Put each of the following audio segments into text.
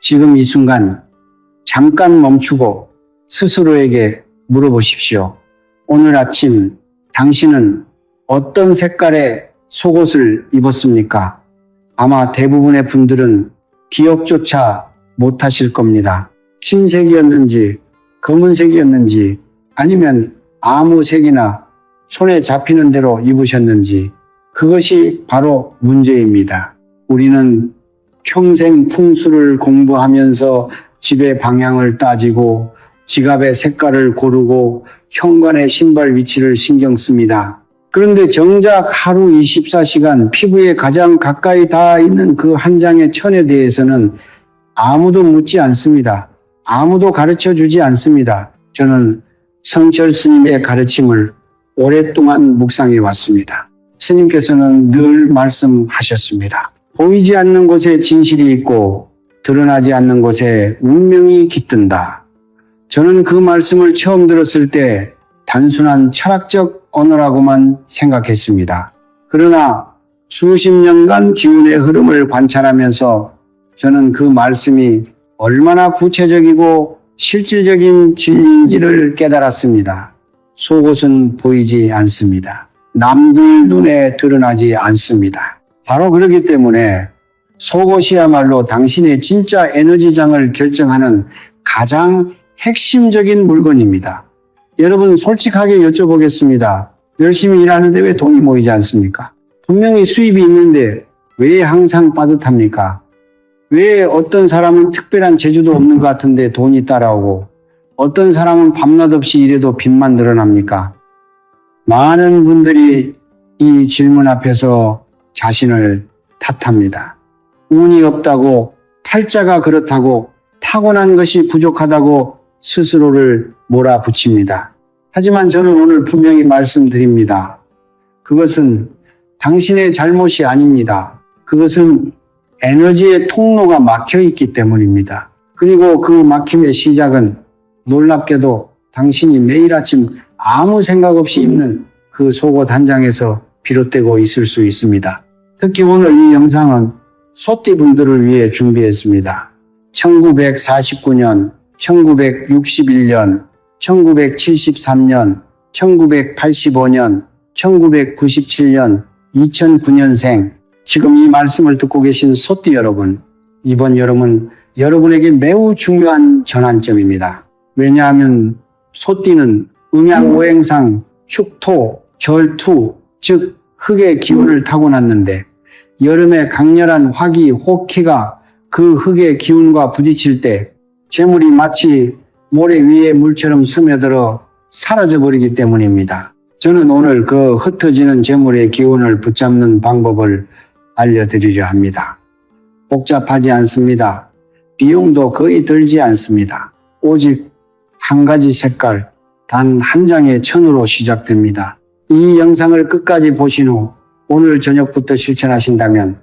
지금 이 순간 잠깐 멈추고 스스로에게 물어보십시오. 오늘 아침 당신은 어떤 색깔의 속옷을 입었습니까? 아마 대부분의 분들은 기억조차 못하실 겁니다. 흰색이었는지 검은색이었는지 아니면 아무 색이나 손에 잡히는 대로 입으셨는지 그것이 바로 문제입니다. 우리는 평생 풍수를 공부하면서 집의 방향을 따지고 지갑의 색깔을 고르고 현관의 신발 위치를 신경 씁니다. 그런데 정작 하루 24시간 피부에 가장 가까이 닿아 있는 그 한 장의 천에 대해서는 아무도 묻지 않습니다. 아무도 가르쳐 주지 않습니다. 저는 성철 스님의 가르침을 오랫동안 묵상해 왔습니다. 스님께서는 늘 말씀하셨습니다. 보이지 않는 곳에 진실이 있고 드러나지 않는 곳에 운명이 깃든다. 저는 그 말씀을 처음 들었을 때 단순한 철학적 언어라고만 생각했습니다. 그러나 수십 년간 기운의 흐름을 관찰하면서 저는 그 말씀이 얼마나 구체적이고 실질적인 진리인지를 깨달았습니다. 속옷은 보이지 않습니다. 남들 눈에 드러나지 않습니다. 바로 그렇기 때문에 속옷이야말로 당신의 진짜 에너지장을 결정하는 가장 핵심적인 물건입니다. 여러분 솔직하게 여쭤보겠습니다. 열심히 일하는데 왜 돈이 모이지 않습니까? 분명히 수입이 있는데 왜 항상 빠듯합니까? 왜 어떤 사람은 특별한 재주도 없는 것 같은데 돈이 따라오고 어떤 사람은 밤낮 없이 일해도 빚만 늘어납니까? 많은 분들이 이 질문 앞에서 자신을 탓합니다. 운이 없다고, 팔자가 그렇다고, 타고난 것이 부족하다고 스스로를 몰아붙입니다. 하지만 저는 오늘 분명히 말씀드립니다. 그것은 당신의 잘못이 아닙니다. 그것은 에너지의 통로가 막혀 있기 때문입니다. 그리고 그 막힘의 시작은 놀랍게도 당신이 매일 아침 아무 생각 없이 입는 그 속옷 한 장에서 비롯되고 있을 수 있습니다. 특히 오늘 이 영상은 소띠분들을 위해 준비했습니다. 1949년, 1961년, 1973년, 1985년, 1997년, 2009년생, 지금 이 말씀을 듣고 계신 소띠 여러분, 이번 여름은 여러분에게 매우 중요한 전환점입니다. 왜냐하면 소띠는 음양오행상 축토, 절투, 즉 흙의 기운을 타고났는데 여름에 강렬한 화기, 호기가 그 흙의 기운과 부딪힐 때 재물이 마치 모래 위에 물처럼 스며들어 사라져버리기 때문입니다. 저는 오늘 그 흩어지는 재물의 기운을 붙잡는 방법을 알려드리려 합니다. 복잡하지 않습니다. 비용도 거의 들지 않습니다. 오직 한 가지 색깔, 단 한 장의 천으로 시작됩니다. 이 영상을 끝까지 보신 후 오늘 저녁부터 실천하신다면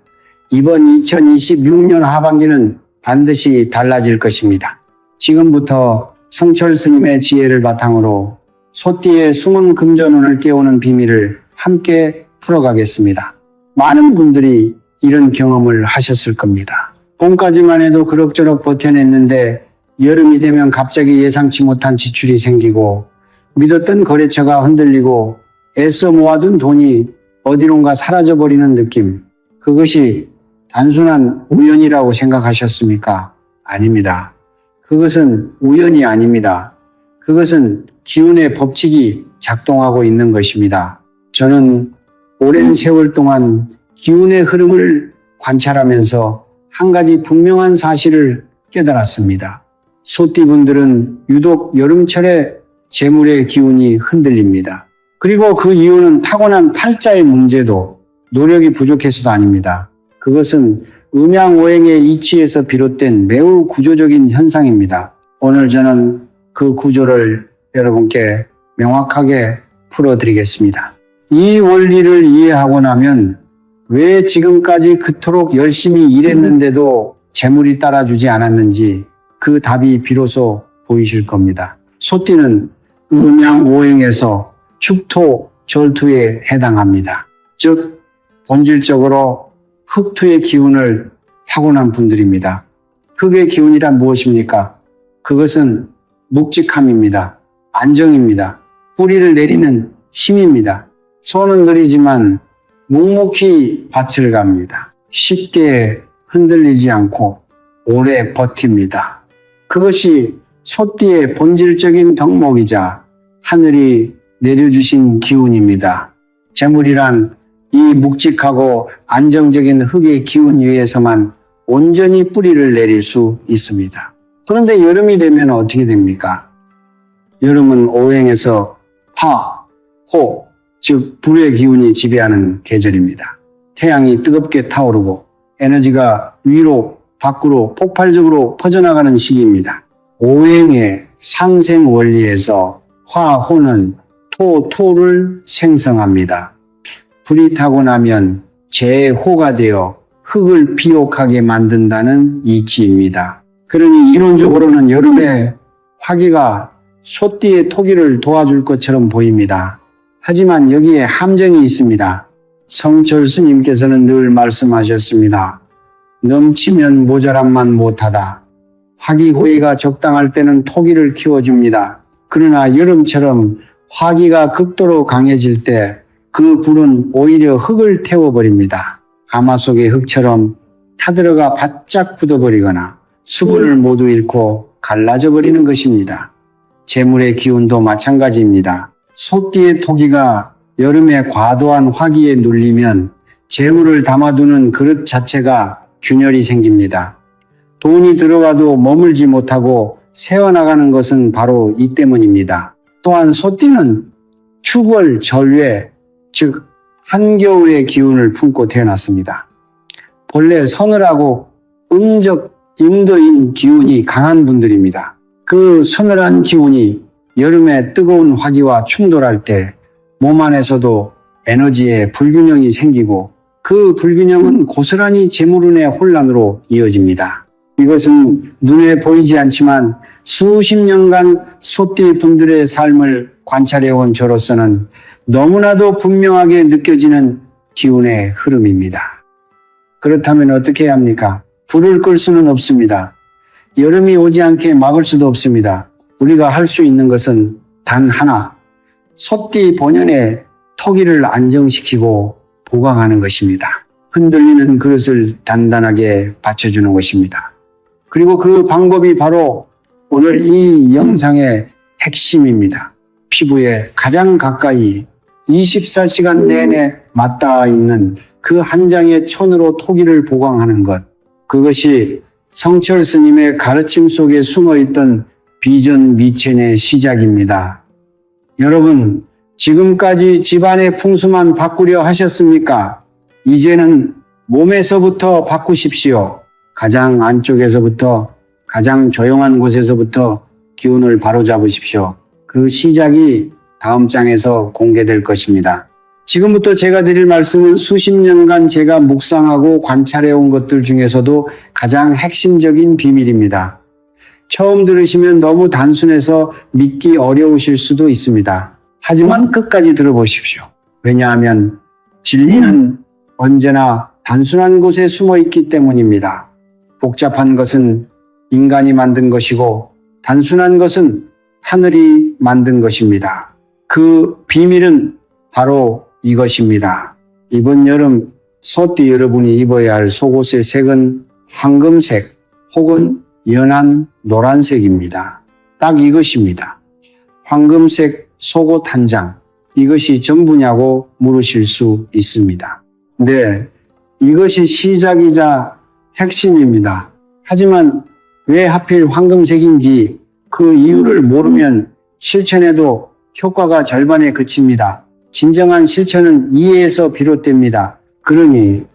이번 2026년 하반기는 반드시 달라질 것입니다. 지금부터 성철 스님의 지혜를 바탕으로 소띠의 숨은 금전운을 깨우는 비밀을 함께 풀어가겠습니다. 많은 분들이 이런 경험을 하셨을 겁니다. 봄까지만 해도 그럭저럭 버텨냈는데 여름이 되면 갑자기 예상치 못한 지출이 생기고 믿었던 거래처가 흔들리고 애써 모아둔 돈이 어디론가 사라져버리는 느낌. 그것이 단순한 우연이라고 생각하셨습니까? 아닙니다. 그것은 우연이 아닙니다. 그것은 기운의 법칙이 작동하고 있는 것입니다. 저는 오랜 세월 동안 기운의 흐름을 관찰하면서 한 가지 분명한 사실을 깨달았습니다. 소띠분들은 유독 여름철에 재물의 기운이 흔들립니다. 그리고 그 이유는 타고난 팔자의 문제도 노력이 부족해서도 아닙니다. 그것은 음양오행의 이치에서 비롯된 매우 구조적인 현상입니다. 오늘 저는 그 구조를 여러분께 명확하게 풀어드리겠습니다. 이 원리를 이해하고 나면 왜 지금까지 그토록 열심히 일했는데도 재물이 따라주지 않았는지 그 답이 비로소 보이실 겁니다. 소띠는 음양오행에서 축토, 절투에 해당합니다. 즉 본질적으로 흑투의 기운을 타고난 분들입니다. 흙의 기운이란 무엇입니까? 그것은 묵직함입니다. 안정입니다. 뿌리를 내리는 힘입니다. 손은 느리지만 묵묵히 밭을 갑니다. 쉽게 흔들리지 않고 오래 버팁니다. 그것이 소띠의 본질적인 덕목이자 하늘이 내려주신 기운입니다. 재물이란 이 묵직하고 안정적인 흙의 기운 위에서만 온전히 뿌리를 내릴 수 있습니다. 그런데 여름이 되면 어떻게 됩니까? 여름은 오행에서 화, 호, 즉 불의 기운이 지배하는 계절입니다. 태양이 뜨겁게 타오르고 에너지가 위로 밖으로 폭발적으로 퍼져나가는 시기입니다. 오행의 상생 원리에서 화, 호는 토를 생성합니다. 불이 타고 나면 재호가 되어 흙을 비옥하게 만든다는 이치입니다. 그러니 이론적으로는 여름에 화기가 소띠의 토기를 도와줄 것처럼 보입니다. 하지만 여기에 함정이 있습니다. 성철 스님께서는 늘 말씀하셨습니다. 넘치면 모자람만 못하다. 화기호의가 적당할 때는 토기를 키워줍니다. 그러나 여름처럼 화기가 극도로 강해질 때 그 불은 오히려 흙을 태워버립니다. 가마속의 흙처럼 타들어가 바짝 굳어버리거나 수분을 모두 잃고 갈라져 버리는 것입니다. 재물의 기운도 마찬가지입니다. 소띠의 토기가 여름에 과도한 화기에 눌리면 재물을 담아두는 그릇 자체가 균열이 생깁니다. 돈이 들어가도 머물지 못하고 새어나가는 것은 바로 이 때문입니다. 또한 소띠는 축월, 절외, 즉 한겨울의 기운을 품고 태어났습니다. 본래 서늘하고 음적 임도인 기운이 강한 분들입니다. 그 서늘한 기운이 여름에 뜨거운 화기와 충돌할 때 몸 안에서도 에너지의 불균형이 생기고 그 불균형은 고스란히 재물운의 혼란으로 이어집니다. 이것은 눈에 보이지 않지만 수십 년간 소띠 분들의 삶을 관찰해온 저로서는 너무나도 분명하게 느껴지는 기운의 흐름입니다. 그렇다면 어떻게 해야 합니까? 불을 끌 수는 없습니다. 여름이 오지 않게 막을 수도 없습니다. 우리가 할 수 있는 것은 단 하나, 소띠 본연의 토기를 안정시키고 보강하는 것입니다. 흔들리는 그릇을 단단하게 받쳐주는 것입니다. 그리고 그 방법이 바로 오늘 이 영상의 핵심입니다. 피부에 가장 가까이 24시간 내내 맞닿아 있는 그 한 장의 천으로 토기를 보강하는 것. 그것이 성철 스님의 가르침 속에 숨어있던 비전 미천의 시작입니다. 여러분, 지금까지 집안의 풍수만 바꾸려 하셨습니까? 이제는 몸에서부터 바꾸십시오. 가장 안쪽에서부터, 가장 조용한 곳에서부터 기운을 바로잡으십시오. 그 시작이 다음 장에서 공개될 것입니다. 지금부터 제가 드릴 말씀은 수십 년간 제가 묵상하고 관찰해온 것들 중에서도 가장 핵심적인 비밀입니다. 처음 들으시면 너무 단순해서 믿기 어려우실 수도 있습니다. 하지만 끝까지 들어보십시오. 왜냐하면 진리는 언제나 단순한 곳에 숨어 있기 때문입니다. 복잡한 것은 인간이 만든 것이고 단순한 것은 하늘이 만든 것입니다. 그 비밀은 바로 이것입니다. 이번 여름 소띠 여러분이 입어야 할 속옷의 색은 황금색 혹은 연한 노란색입니다. 딱 이것입니다. 황금색 속옷 한 장, 이것이 전부냐고 물으실 수 있습니다. 네, 이것이 시작이자 핵심입니다. 하지만 왜 하필 황금색인지 그 이유를 모르면 실천해도 효과가 절반에 그칩니다. 진정한 실천은 이해에서 비롯됩니다. 그러니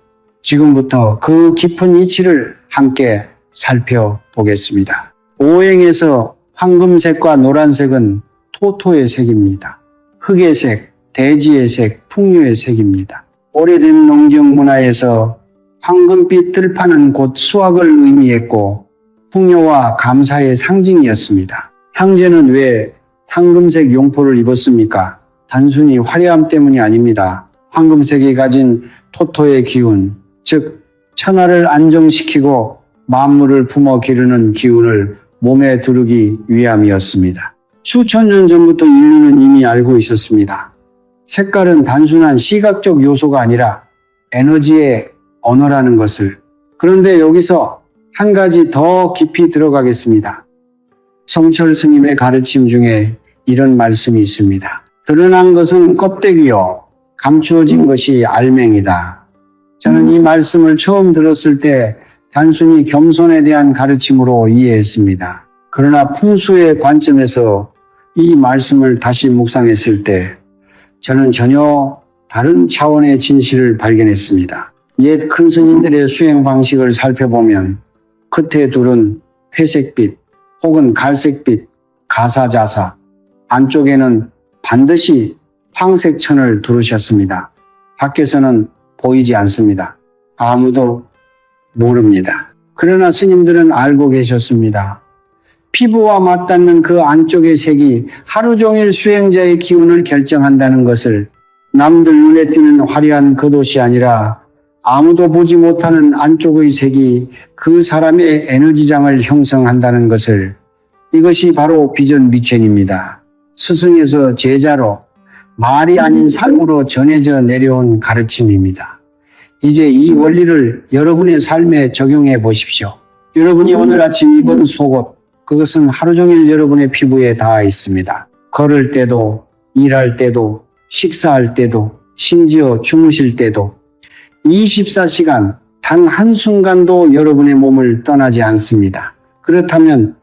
지금부터 그 깊은 이치를 함께 살펴보겠습니다. 오행에서 황금색과 노란색은 토토의 색입니다. 흙의 색, 대지의 색, 풍류의 색입니다. 오래된 농경 문화에서 황금빛 들판은 곧 수확을 의미했고 풍요와 감사의 상징이었습니다. 황제는 왜 황금색 용포를 입었습니까? 단순히 화려함 때문이 아닙니다. 황금색이 가진 토토의 기운, 즉 천하를 안정시키고 만물을 품어 기르는 기운을 몸에 두르기 위함이었습니다. 수천 년 전부터 인류는 이미 알고 있었습니다. 색깔은 단순한 시각적 요소가 아니라 에너지의 언어라는 것을. 그런데 여기서 한 가지 더 깊이 들어가겠습니다. 성철 스님의 가르침 중에 이런 말씀이 있습니다. 드러난 것은 껍데기요, 감추어진 것이 알맹이다. 저는 이 말씀을 처음 들었을 때 단순히 겸손에 대한 가르침으로 이해했습니다. 그러나 풍수의 관점에서 이 말씀을 다시 묵상했을 때 저는 전혀 다른 차원의 진실을 발견했습니다. 옛 큰 스님들의 수행 방식을 살펴보면 끝에 둘은 회색빛 혹은 갈색빛 가사자사, 안쪽에는 반드시 황색천을 두르셨습니다. 밖에서는 보이지 않습니다. 아무도 모릅니다. 그러나 스님들은 알고 계셨습니다. 피부와 맞닿는 그 안쪽의 색이 하루 종일 수행자의 기운을 결정한다는 것을, 남들 눈에 띄는 화려한 겉옷이 아니라 아무도 보지 못하는 안쪽의 색이 그 사람의 에너지장을 형성한다는 것을, 이것이 바로 비전 미천입니다. 스승에서 제자로 말이 아닌 삶으로 전해져 내려온 가르침입니다. 이제 이 원리를 여러분의 삶에 적용해 보십시오. 여러분이 오늘 아침 입은 속옷, 그것은 하루 종일 여러분의 피부에 닿아 있습니다. 걸을 때도, 일할 때도, 식사할 때도, 심지어 주무실 때도 24시간 단 한순간도 여러분의 몸을 떠나지 않습니다. 그렇다면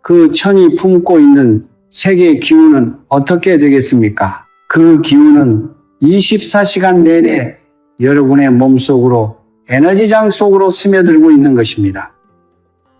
그 천이 품고 있는 색의 기운은 어떻게 되겠습니까? 그 기운은 24시간 내내 여러분의 몸속으로, 에너지장 속으로 스며들고 있는 것입니다.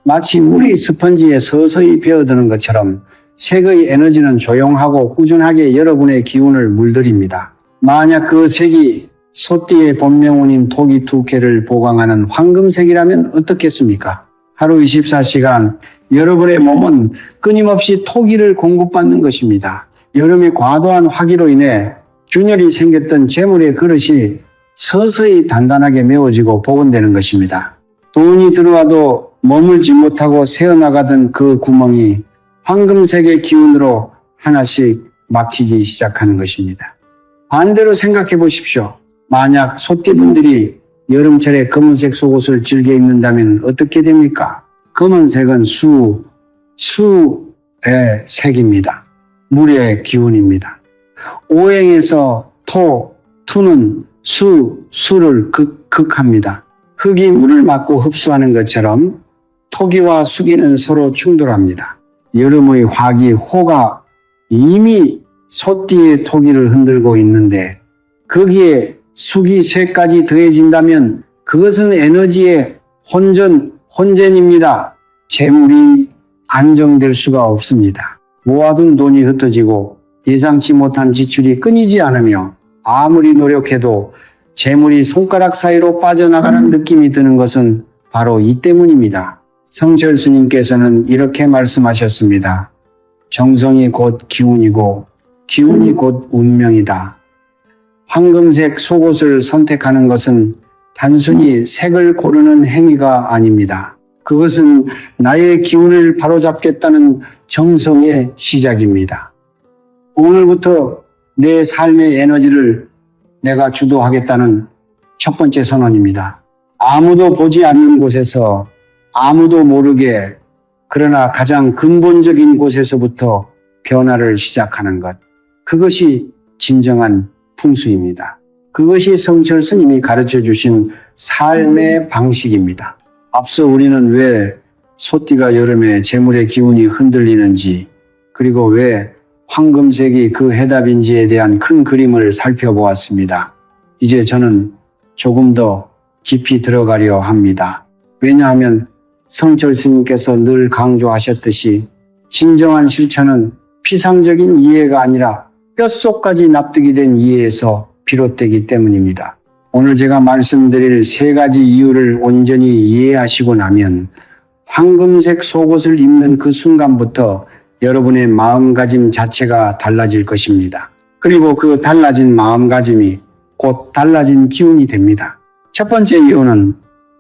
마치 물이 스펀지에 서서히 배어드는 것처럼 색의 에너지는 조용하고 꾸준하게 여러분의 기운을 물들입니다. 만약 그 색이 소띠의 본명운인 토기 투캐를 보강하는 황금색이라면 어떻겠습니까? 하루 24시간 여러분의 몸은 끊임없이 토기를 공급받는 것입니다. 여름의 과도한 화기로 인해 균열이 생겼던 재물의 그릇이 서서히 단단하게 메워지고 복원되는 것입니다. 돈이 들어와도 머물지 못하고 새어나가던 그 구멍이 황금색의 기운으로 하나씩 막히기 시작하는 것입니다. 반대로 생각해 보십시오. 만약 소띠분들이 여름철에 검은색 속옷을 즐겨 입는다면 어떻게 됩니까? 검은색은 수의 색입니다. 물의 기운입니다. 오행에서 투는 수를 극합니다. 흙이 물을 막고 흡수하는 것처럼 토기와 수기는 서로 충돌합니다. 여름의 화기, 호가 이미 소띠의 토기를 흔들고 있는데 거기에 수기 쇠까지 더해진다면 그것은 에너지의 혼전입니다. 재물이 안정될 수가 없습니다. 모아둔 돈이 흩어지고 예상치 못한 지출이 끊이지 않으며 아무리 노력해도 재물이 손가락 사이로 빠져나가는 느낌이 드는 것은 바로 이 때문입니다. 성철 스님께서는 이렇게 말씀하셨습니다. 정성이 곧 기운이고 기운이 곧 운명이다. 황금색 속옷을 선택하는 것은 단순히 색을 고르는 행위가 아닙니다. 그것은 나의 기운을 바로잡겠다는 정성의 시작입니다. 오늘부터 내 삶의 에너지를 내가 주도하겠다는 첫 번째 선언입니다. 아무도 보지 않는 곳에서 아무도 모르게, 그러나 가장 근본적인 곳에서부터 변화를 시작하는 것. 그것이 진정한 풍수입니다. 그것이 성철 스님이 가르쳐 주신 삶의 방식입니다. 앞서 우리는 왜 소띠가 여름에 재물의 기운이 흔들리는지, 그리고 왜 황금색이 그 해답인지에 대한 큰 그림을 살펴보았습니다. 이제 저는 조금 더 깊이 들어가려 합니다. 왜냐하면 성철 스님께서 늘 강조하셨듯이 진정한 실천은 피상적인 이해가 아니라 뼛속까지 납득이 된 이해에서 비롯되기 때문입니다. 오늘 제가 말씀드릴 세 가지 이유를 온전히 이해하시고 나면 황금색 속옷을 입는 그 순간부터 여러분의 마음가짐 자체가 달라질 것입니다. 그리고 그 달라진 마음가짐이 곧 달라진 기운이 됩니다. 첫 번째 이유는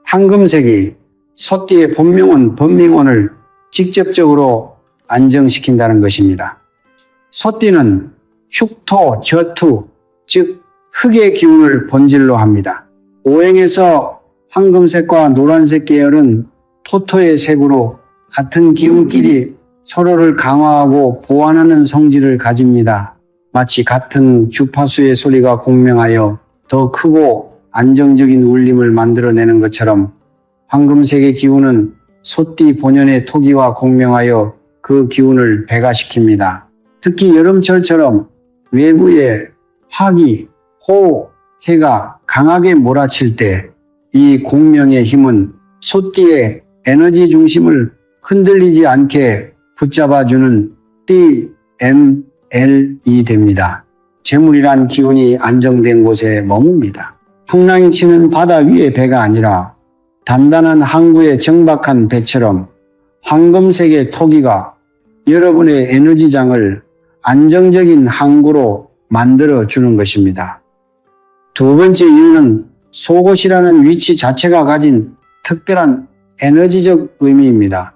황금색이 소띠의 본명은 번명운을 직접적으로 안정시킨다는 것입니다. 소띠는 축토, 저투, 즉 흙의 기운을 본질로 합니다. 오행에서 황금색과 노란색 계열은 토토의 색으로 같은 기운끼리 서로를 강화하고 보완하는 성질을 가집니다. 마치 같은 주파수의 소리가 공명하여 더 크고 안정적인 울림을 만들어내는 것처럼 황금색의 기운은 소띠 본연의 토기와 공명하여 그 기운을 배가시킵니다. 특히 여름철처럼 외부에 화기, 호, 해가 강하게 몰아칠 때 이 공명의 힘은 소띠의 에너지 중심을 흔들리지 않게 붙잡아주는 DML이 됩니다. 재물이란 기운이 안정된 곳에 머뭅니다. 풍랑이 치는 바다 위의 배가 아니라 단단한 항구의 정박한 배처럼 황금색의 토기가 여러분의 에너지장을 안정적인 항구로 만들어주는 것입니다. 두 번째 이유는 속옷이라는 위치 자체가 가진 특별한 에너지적 의미입니다.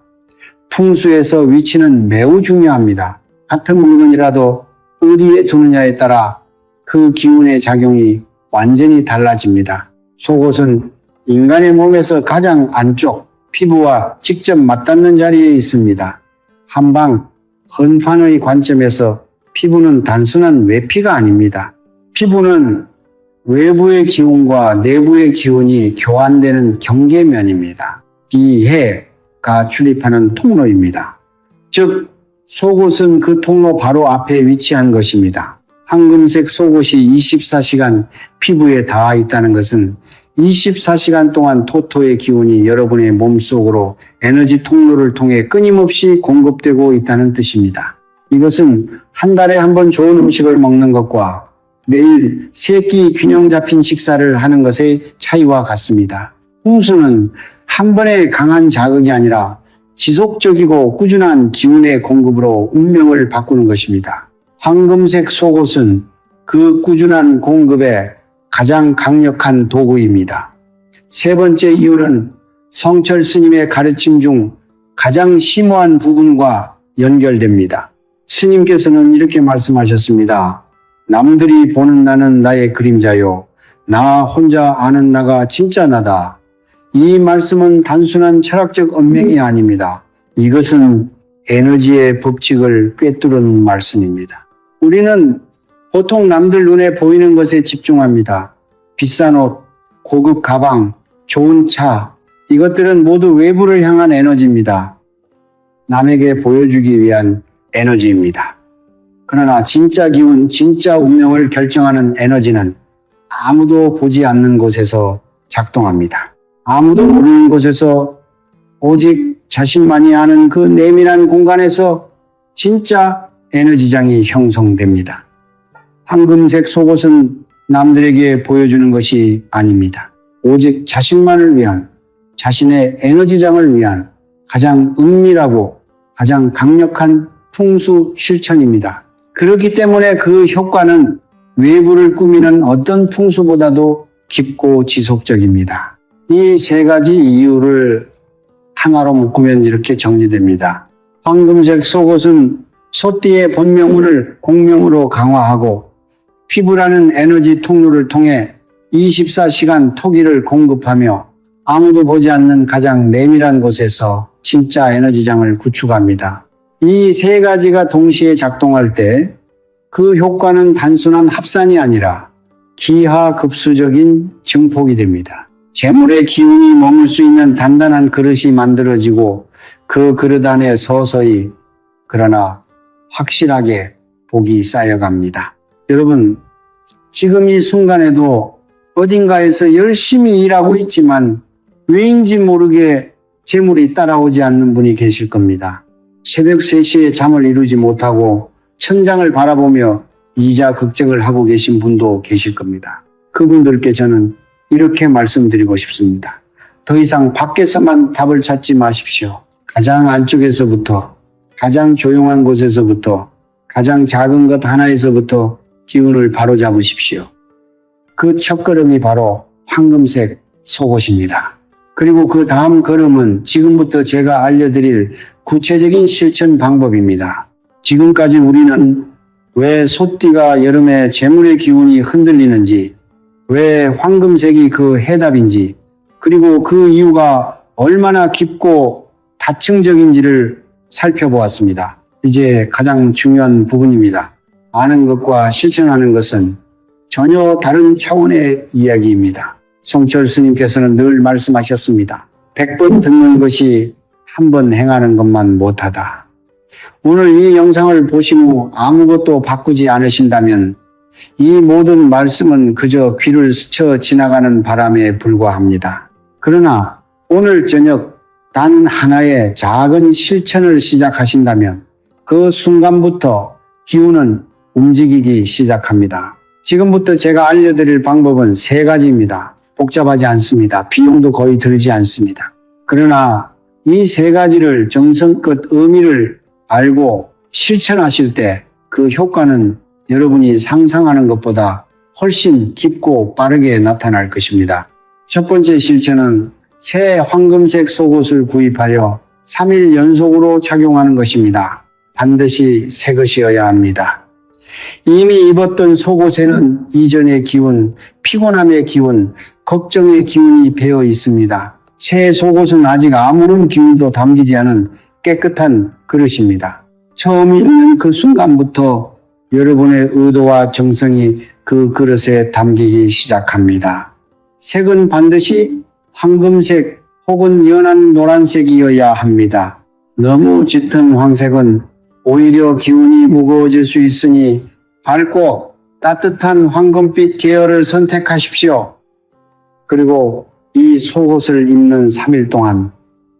풍수에서 위치는 매우 중요합니다. 같은 물건이라도 어디에 두느냐에 따라 그 기운의 작용이 완전히 달라집니다. 속옷은 인간의 몸에서 가장 안쪽 피부와 직접 맞닿는 자리에 있습니다. 한방 헌판의 관점에서 피부는 단순한 외피가 아닙니다. 피부는 외부의 기운과 내부의 기운이 교환되는 경계면입니다. 비해가 출입하는 통로입니다. 즉 속옷은 그 통로 바로 앞에 위치한 것입니다. 황금색 속옷이 24시간 피부에 닿아 있다는 것은 24시간 동안 토토의 기운이 여러분의 몸속으로 에너지 통로를 통해 끊임없이 공급되고 있다는 뜻입니다. 이것은 한 달에 한 번 좋은 음식을 먹는 것과 매일 3끼 균형 잡힌 식사를 하는 것의 차이와 같습니다. 풍수는 한 번의 강한 자극이 아니라 지속적이고 꾸준한 기운의 공급으로 운명을 바꾸는 것입니다. 황금색 속옷은 그 꾸준한 공급에 가장 강력한 도구입니다. 세 번째 이유는 성철 스님의 가르침 중 가장 심오한 부분과 연결됩니다. 스님께서는 이렇게 말씀하셨습니다. 남들이 보는 나는 나의 그림자요. 나 혼자 아는 나가 진짜 나다. 이 말씀은 단순한 철학적 언명이 아닙니다. 이것은 에너지의 법칙을 꿰뚫는 말씀입니다. 우리는 보통 남들 눈에 보이는 것에 집중합니다. 비싼 옷, 고급 가방, 좋은 차, 이것들은 모두 외부를 향한 에너지입니다. 남에게 보여주기 위한 에너지입니다. 그러나 진짜 기운, 진짜 운명을 결정하는 에너지는 아무도 보지 않는 곳에서 작동합니다. 아무도 모르는 곳에서 오직 자신만이 아는 그 내밀한 공간에서 진짜 에너지장이 형성됩니다. 황금색 속옷은 남들에게 보여주는 것이 아닙니다. 오직 자신만을 위한, 자신의 에너지장을 위한 가장 은밀하고 가장 강력한 풍수 실천입니다. 그렇기 때문에 그 효과는 외부를 꾸미는 어떤 풍수보다도 깊고 지속적입니다. 이 세 가지 이유를 하나로 묶으면 이렇게 정리됩니다. 황금색 속옷은 소띠의 본명운을 공명으로 강화하고 피부라는 에너지 통로를 통해 24시간 토기를 공급하며 아무도 보지 않는 가장 내밀한 곳에서 진짜 에너지장을 구축합니다. 이 세 가지가 동시에 작동할 때 그 효과는 단순한 합산이 아니라 기하급수적인 증폭이 됩니다. 재물의 기운이 머물 수 있는 단단한 그릇이 만들어지고 그 그릇 안에 서서히 그러나 확실하게 복이 쌓여갑니다. 여러분, 지금 이 순간에도 어딘가에서 열심히 일하고 있지만 왜인지 모르게 재물이 따라오지 않는 분이 계실 겁니다. 새벽 3시에 잠을 이루지 못하고 천장을 바라보며 이자 걱정을 하고 계신 분도 계실 겁니다. 그분들께 저는 이렇게 말씀드리고 싶습니다. 더 이상 밖에서만 답을 찾지 마십시오. 가장 안쪽에서부터, 가장 조용한 곳에서부터, 가장 작은 것 하나에서부터 기운을 바로잡으십시오. 그 첫걸음이 바로 황금색 속옷입니다. 그리고 그 다음 걸음은 지금부터 제가 알려드릴 구체적인 실천 방법입니다. 지금까지 우리는 왜 소띠가 여름에 재물의 기운이 흔들리는지, 왜 황금색이 그 해답인지, 그리고 그 이유가 얼마나 깊고 다층적인지를 살펴보았습니다. 이제 가장 중요한 부분입니다. 아는 것과 실천하는 것은 전혀 다른 차원의 이야기입니다. 성철 스님께서는 늘 말씀하셨습니다. 100번 듣는 것이 한 번 행하는 것만 못하다. 오늘 이 영상을 보신 후 아무것도 바꾸지 않으신다면 이 모든 말씀은 그저 귀를 스쳐 지나가는 바람에 불과합니다. 그러나 오늘 저녁 단 하나의 작은 실천을 시작하신다면 그 순간부터 기운은 움직이기 시작합니다. 지금부터 제가 알려드릴 방법은 3가지입니다. 복잡하지 않습니다. 비용도 거의 들지 않습니다. 그러나 이 3가지를 정성껏 의미를 알고 실천하실 때 그 효과는 여러분이 상상하는 것보다 훨씬 깊고 빠르게 나타날 것입니다. 첫 번째 실천은 새 황금색 속옷을 구입하여 3일 연속으로 착용하는 것입니다. 반드시 새 것이어야 합니다. 이미 입었던 속옷에는 이전의 기운, 피곤함의 기운, 걱정의 기운이 배어 있습니다. 새 속옷은 아직 아무런 기운도 담기지 않은 깨끗한 그릇입니다. 처음 입는 그 순간부터 여러분의 의도와 정성이 그 그릇에 담기기 시작합니다. 색은 반드시 황금색 혹은 연한 노란색이어야 합니다. 너무 짙은 황색은 오히려 기운이 무거워질 수 있으니 밝고 따뜻한 황금빛 계열을 선택하십시오. 그리고 이 속옷을 입는 3일 동안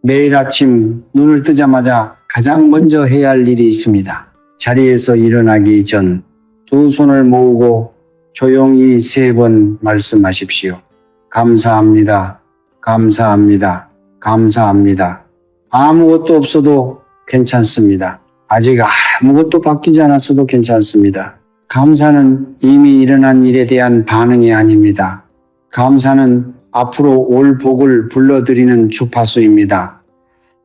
매일 아침 눈을 뜨자마자 가장 먼저 해야 할 일이 있습니다. 자리에서 일어나기 전 2 손을 모으고 조용히 3번 말씀하십시오. 감사합니다. 감사합니다. 감사합니다. 아무것도 없어도 괜찮습니다. 아직 아무것도 바뀌지 않았어도 괜찮습니다. 감사는 이미 일어난 일에 대한 반응이 아닙니다. 감사는 앞으로 올 복을 불러들이는 주파수입니다.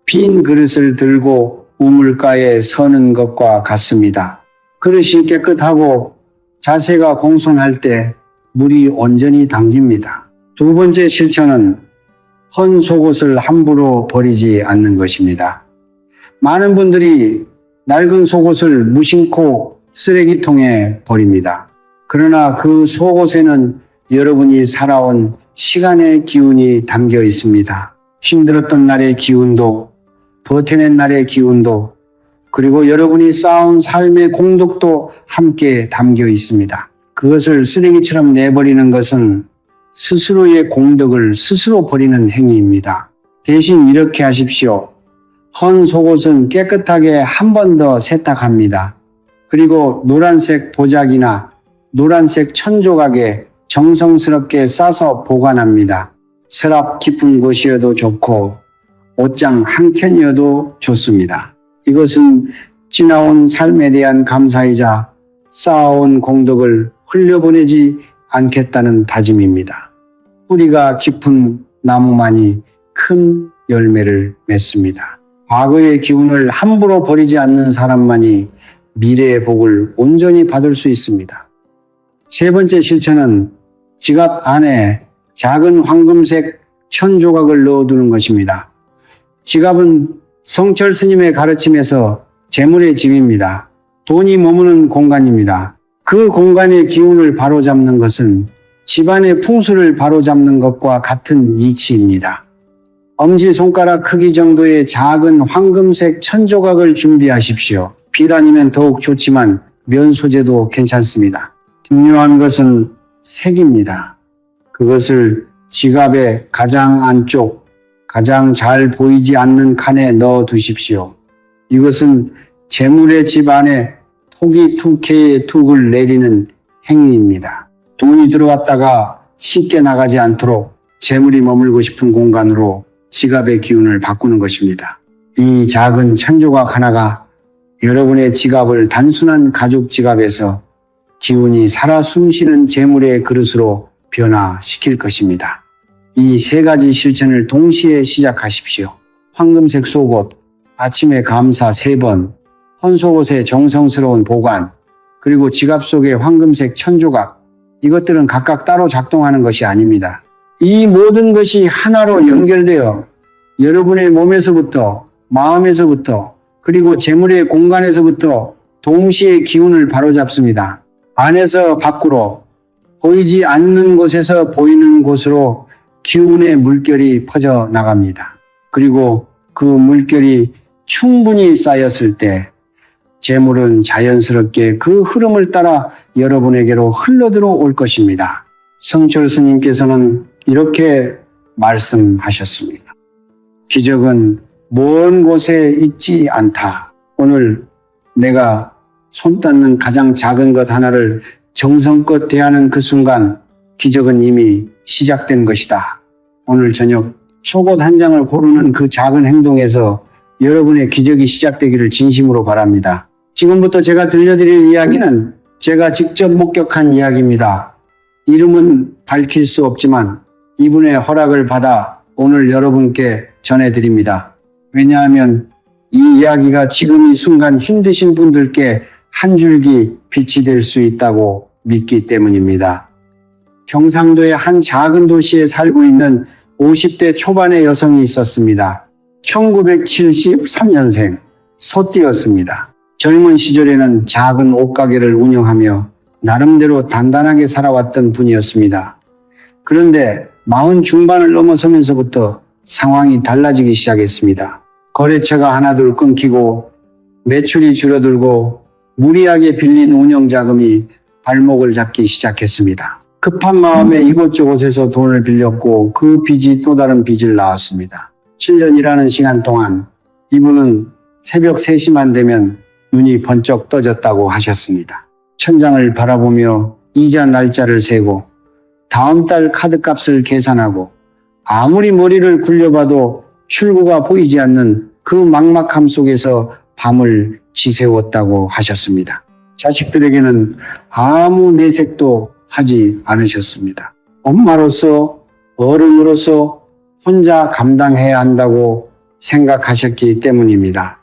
빈 그릇을 들고 우물가에 서는 것과 같습니다. 그릇이 깨끗하고 자세가 공손할 때 물이 온전히 담깁니다. 2번째 실천은 헌 속옷을 함부로 버리지 않는 것입니다. 많은 분들이 낡은 속옷을 무심코 쓰레기통에 버립니다. 그러나 그 속옷에는 여러분이 살아온 시간의 기운이 담겨 있습니다. 힘들었던 날의 기운도, 버텨낸 날의 기운도, 그리고 여러분이 쌓은 삶의 공덕도 함께 담겨 있습니다. 그것을 쓰레기처럼 내버리는 것은 스스로의 공덕을 스스로 버리는 행위입니다. 대신 이렇게 하십시오. 헌 속옷은 깨끗하게 한 번 더 세탁합니다. 그리고 노란색 보자기나 노란색 천조각에 정성스럽게 싸서 보관합니다. 서랍 깊은 곳이어도 좋고 옷장 한 켠이어도 좋습니다. 이것은 지나온 삶에 대한 감사이자 쌓아온 공덕을 흘려보내지 않겠다는 다짐입니다. 뿌리가 깊은 나무만이 큰 열매를 맺습니다. 과거의 기운을 함부로 버리지 않는 사람만이 미래의 복을 온전히 받을 수 있습니다. 3번째 실천은 지갑 안에 작은 황금색 천조각을 넣어두는 것입니다. 지갑은 성철 스님의 가르침에서 재물의 집입니다. 돈이 머무는 공간입니다. 그 공간의 기운을 바로잡는 것은 집안의 풍수를 바로잡는 것과 같은 이치입니다. 엄지손가락 크기 정도의 작은 황금색 천조각을 준비하십시오. 비단이면 더욱 좋지만 면 소재도 괜찮습니다. 중요한 것은 색입니다. 그것을 지갑의 가장 안쪽, 가장 잘 보이지 않는 칸에 넣어 두십시오. 이것은 재물의 집 안에 토기 투케의 툭을 내리는 행위입니다. 돈이 들어왔다가 쉽게 나가지 않도록 재물이 머물고 싶은 공간으로 지갑의 기운을 바꾸는 것입니다. 이 작은 천조각 하나가 여러분의 지갑을 단순한 가죽 지갑에서 기운이 살아 숨쉬는 재물의 그릇으로 변화시킬 것입니다. 이 세 가지 실천을 동시에 시작하십시오. 황금색 속옷, 아침에 감사 3번, 헌속옷의 정성스러운 보관, 그리고 지갑 속의 황금색 천조각, 이것들은 각각 따로 작동하는 것이 아닙니다. 이 모든 것이 하나로 연결되어 여러분의 몸에서부터, 마음에서부터, 그리고 재물의 공간에서부터 동시에 기운을 바로잡습니다. 안에서 밖으로, 보이지 않는 곳에서 보이는 곳으로 기운의 물결이 퍼져 나갑니다. 그리고 그 물결이 충분히 쌓였을 때 재물은 자연스럽게 그 흐름을 따라 여러분에게로 흘러들어올 것입니다. 성철 스님께서는 이렇게 말씀하셨습니다. 기적은 먼 곳에 있지 않다. 오늘 내가 손 닿는 가장 작은 것 하나를 정성껏 대하는 그 순간 기적은 이미 시작된 것이다. 오늘 저녁 속옷 한 장을 고르는 그 작은 행동에서 여러분의 기적이 시작되기를 진심으로 바랍니다. 지금부터 제가 들려드릴 이야기는 제가 직접 목격한 이야기입니다. 이름은 밝힐 수 없지만 이분의 허락을 받아 오늘 여러분께 전해드립니다. 왜냐하면 이 이야기가 지금 이 순간 힘드신 분들께 한 줄기 빛이 될 수 있다고 믿기 때문입니다. 경상도의 한 작은 도시에 살고 있는 50대 초반의 여성이 있었습니다. 1973년생, 소띠였습니다. 젊은 시절에는 작은 옷가게를 운영하며 나름대로 단단하게 살아왔던 분이었습니다. 그런데 40 중반을 넘어서면서부터 상황이 달라지기 시작했습니다. 거래처가 하나둘 끊기고 매출이 줄어들고 무리하게 빌린 운영자금이 발목을 잡기 시작했습니다. 급한 마음에 이곳저곳에서 돈을 빌렸고 그 빚이 또 다른 빚을 낳았습니다. 7년 일하는 시간 동안 이분은 새벽 3시만 되면 눈이 번쩍 떠졌다고 하셨습니다. 천장을 바라보며 이자 날짜를 세고 다음 달 카드값을 계산하고 아무리 머리를 굴려봐도 출구가 보이지 않는 그 막막함 속에서 밤을 지새웠다고 하셨습니다. 자식들에게는 아무 내색도 하지 않으셨습니다. 엄마로서 어른으로서 혼자 감당해야 한다고 생각하셨기 때문입니다.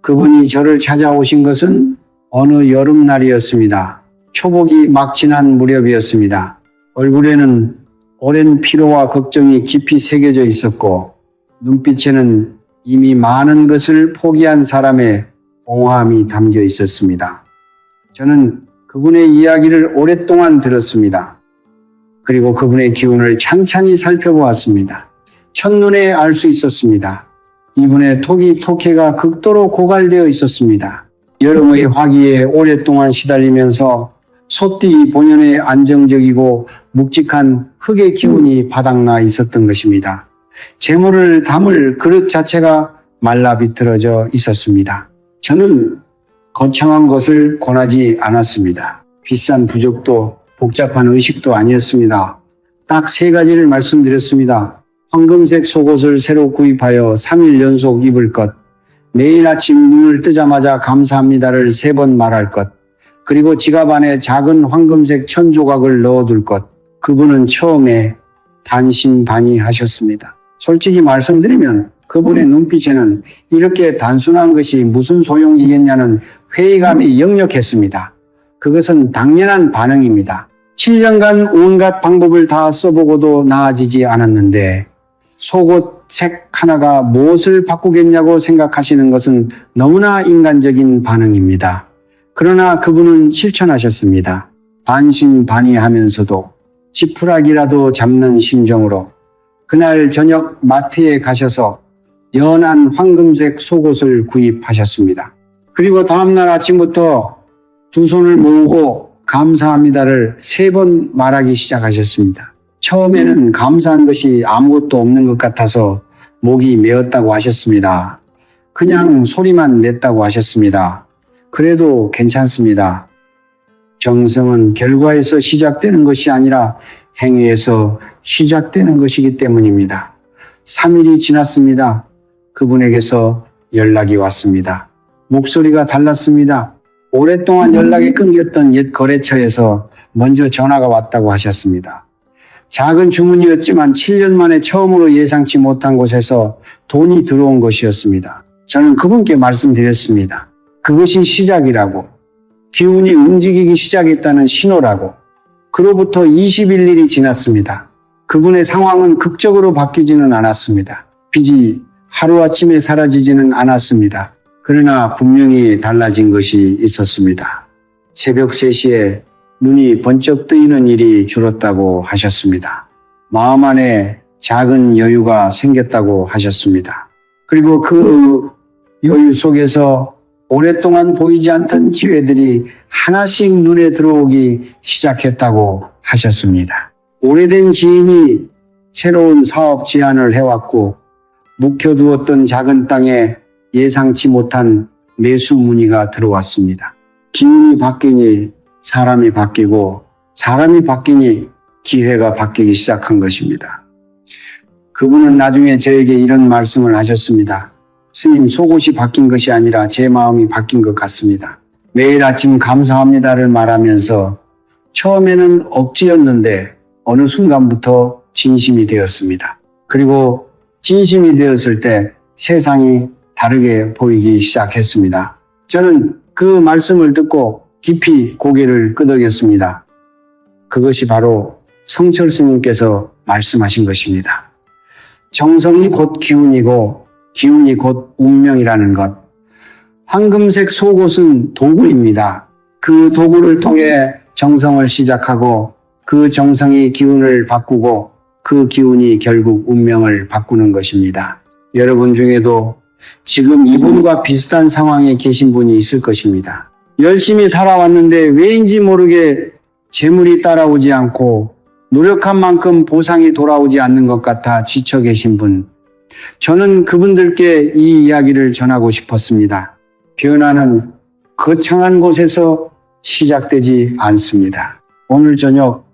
그분이 저를 찾아오신 것은 어느 여름날이었습니다. 초복이 막 지난 무렵이었습니다. 얼굴에는 오랜 피로와 걱정이 깊이 새겨져 있었고 눈빛에는 이미 많은 것을 포기한 사람의 공허함이 담겨 있었습니다. 저는 그분의 이야기를 오랫동안 들었습니다. 그리고 그분의 기운을 찬찬히 살펴보았습니다. 첫눈에 알 수 있었습니다. 이분의 토기토케가 극도로 고갈되어 있었습니다. 여름의 화기에 오랫동안 시달리면서 소띠 본연의 안정적이고 묵직한 흙의 기운이 바닥나 있었던 것입니다. 재물을 담을 그릇 자체가 말라 비틀어져 있었습니다. 저는 거창한 것을 권하지 않았습니다. 비싼 부적도 복잡한 의식도 아니었습니다. 딱 3가지를 말씀드렸습니다. 황금색 속옷을 새로 구입하여 3일 연속 입을 것, 매일 아침 눈을 뜨자마자 감사합니다를 3번 말할 것, 그리고 지갑 안에 작은 황금색 천조각을 넣어둘 것. 그분은 처음에 반신반의하셨습니다. 솔직히 말씀드리면 그분의 눈빛에는 이렇게 단순한 것이 무슨 소용이겠냐는 회의감이 역력했습니다. 그것은 당연한 반응입니다. 7년간 온갖 방법을 다 써보고도 나아지지 않았는데 속옷 색 하나가 무엇을 바꾸겠냐고 생각하시는 것은 너무나 인간적인 반응입니다. 그러나 그분은 실천하셨습니다. 반신반의하면서도 지푸라기라도 잡는 심정으로 그날 저녁 마트에 가셔서 연한 황금색 속옷을 구입하셨습니다. 그리고 다음날 아침부터 두 손을 모으고 감사합니다를 3번 말하기 시작하셨습니다. 처음에는 감사한 것이 아무것도 없는 것 같아서 목이 메었다고 하셨습니다. 그냥 소리만 냈다고 하셨습니다. 그래도 괜찮습니다. 정성은 결과에서 시작되는 것이 아니라 행위에서 시작되는 것이기 때문입니다. 3일이 지났습니다. 그분에게서 연락이 왔습니다. 목소리가 달랐습니다. 오랫동안 연락이 끊겼던 옛 거래처에서 먼저 전화가 왔다고 하셨습니다. 작은 주문이었지만 7년 만에 처음으로 예상치 못한 곳에서 돈이 들어온 것이었습니다. 저는 그분께 말씀드렸습니다. 그것이 시작이라고, 기운이 움직이기 시작했다는 신호라고. 그로부터 21일이 지났습니다. 그분의 상황은 극적으로 바뀌지는 않았습니다. 빚이 하루아침에 사라지지는 않았습니다. 그러나 분명히 달라진 것이 있었습니다. 새벽 3시에 눈이 번쩍 뜨이는 일이 줄었다고 하셨습니다. 마음 안에 작은 여유가 생겼다고 하셨습니다. 그리고 그 여유 속에서 오랫동안 보이지 않던 기회들이 하나씩 눈에 들어오기 시작했다고 하셨습니다. 오래된 지인이 새로운 사업 제안을 해왔고 묵혀두었던 작은 땅에 예상치 못한 매수 문의가 들어왔습니다. 기운이 바뀌니 사람이 바뀌고 사람이 바뀌니 기회가 바뀌기 시작한 것입니다. 그분은 나중에 저에게 이런 말씀을 하셨습니다. 스님, 속옷이 바뀐 것이 아니라 제 마음이 바뀐 것 같습니다. 매일 아침 감사합니다를 말하면서 처음에는 억지였는데 어느 순간부터 진심이 되었습니다. 그리고 진심이 되었을 때 세상이 다르게 보이기 시작했습니다. 저는 그 말씀을 듣고 깊이 고개를 끄덕였습니다. 그것이 바로 성철 스님께서 말씀하신 것입니다. 정성이 곧 기운이고 기운이 곧 운명이라는 것. 황금색 속옷은 도구입니다. 그 도구를 통해 정성을 시작하고 그 정성이 기운을 바꾸고 그 기운이 결국 운명을 바꾸는 것입니다. 여러분 중에도 지금 이분과 비슷한 상황에 계신 분이 있을 것입니다. 열심히 살아왔는데 왜인지 모르게 재물이 따라오지 않고 노력한 만큼 보상이 돌아오지 않는 것 같아 지쳐 계신 분. 저는 그분들께 이 이야기를 전하고 싶었습니다. 변화는 거창한 곳에서 시작되지 않습니다. 오늘 저녁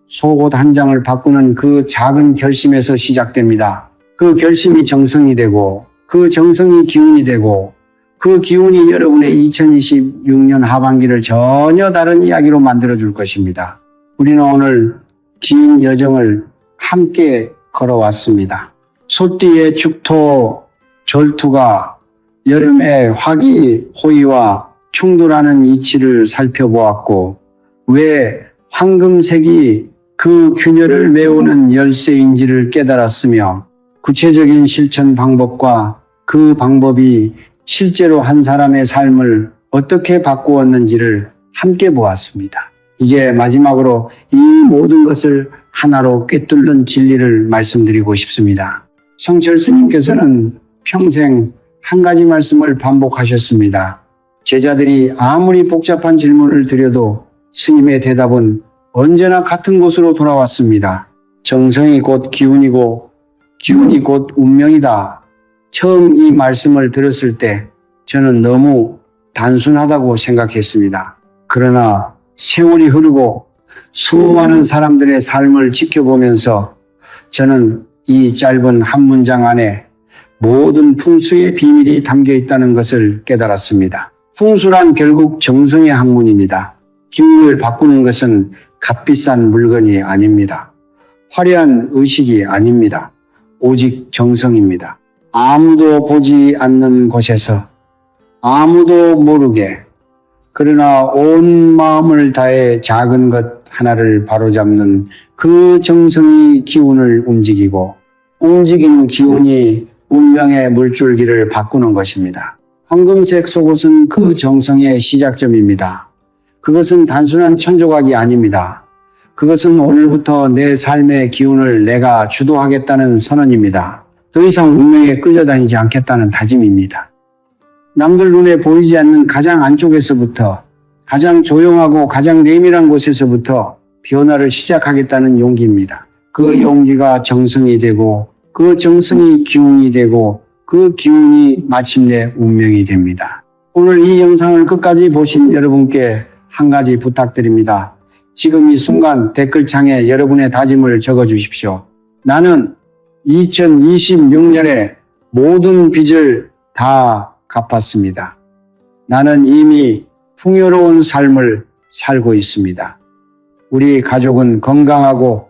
속옷 한 장을 바꾸는 그 작은 결심에서 시작됩니다. 그 결심이 정성이 되고 그 정성이 기운이 되고 그 기운이 여러분의 2026년 하반기를 전혀 다른 이야기로 만들어줄 것입니다. 우리는 오늘 긴 여정을 함께 걸어왔습니다. 소띠의 축토 절투가 여름의 화기호의와 충돌하는 이치를 살펴보았고 왜 황금색이 그 균열을 메우는 열쇠인지를 깨달았으며 구체적인 실천 방법과 그 방법이 실제로 한 사람의 삶을 어떻게 바꾸었는지를 함께 보았습니다. 이제 마지막으로 이 모든 것을 하나로 꿰뚫는 진리를 말씀드리고 싶습니다. 성철 스님께서는 평생 한 가지 말씀을 반복하셨습니다. 제자들이 아무리 복잡한 질문을 드려도 스님의 대답은 언제나 같은 곳으로 돌아왔습니다. 정성이 곧 기운이고 기운이 곧 운명이다. 처음 이 말씀을 들었을 때 저는 너무 단순하다고 생각했습니다. 그러나 세월이 흐르고 수많은 사람들의 삶을 지켜보면서 저는 이 짧은 한 문장 안에 모든 풍수의 비밀이 담겨 있다는 것을 깨달았습니다. 풍수란 결국 정성의 학문입니다. 기운을 바꾸는 것은 값비싼 물건이 아닙니다. 화려한 의식이 아닙니다. 오직 정성입니다. 아무도 보지 않는 곳에서 아무도 모르게 그러나 온 마음을 다해 작은 것 하나를 바로잡는 그 정성이 기운을 움직이고 움직이는 기운이 운명의 물줄기를 바꾸는 것입니다. 황금색 속옷은 그 정성의 시작점입니다. 그것은 단순한 천조각이 아닙니다. 그것은 오늘부터 내 삶의 기운을 내가 주도하겠다는 선언입니다. 더 이상 운명에 끌려다니지 않겠다는 다짐입니다. 남들 눈에 보이지 않는 가장 안쪽에서부터 가장 조용하고 가장 내밀한 곳에서부터 변화를 시작하겠다는 용기입니다. 그 용기가 정성이 되고 그 정성이 기운이 되고 그 기운이 마침내 운명이 됩니다. 오늘 이 영상을 끝까지 보신 여러분께 한 가지 부탁드립니다. 지금 이 순간 댓글창에 여러분의 다짐을 적어주십시오. 나는 2026년에 모든 빚을 다 갚았습니다. 나는 이미 풍요로운 삶을 살고 있습니다. 우리 가족은 건강하고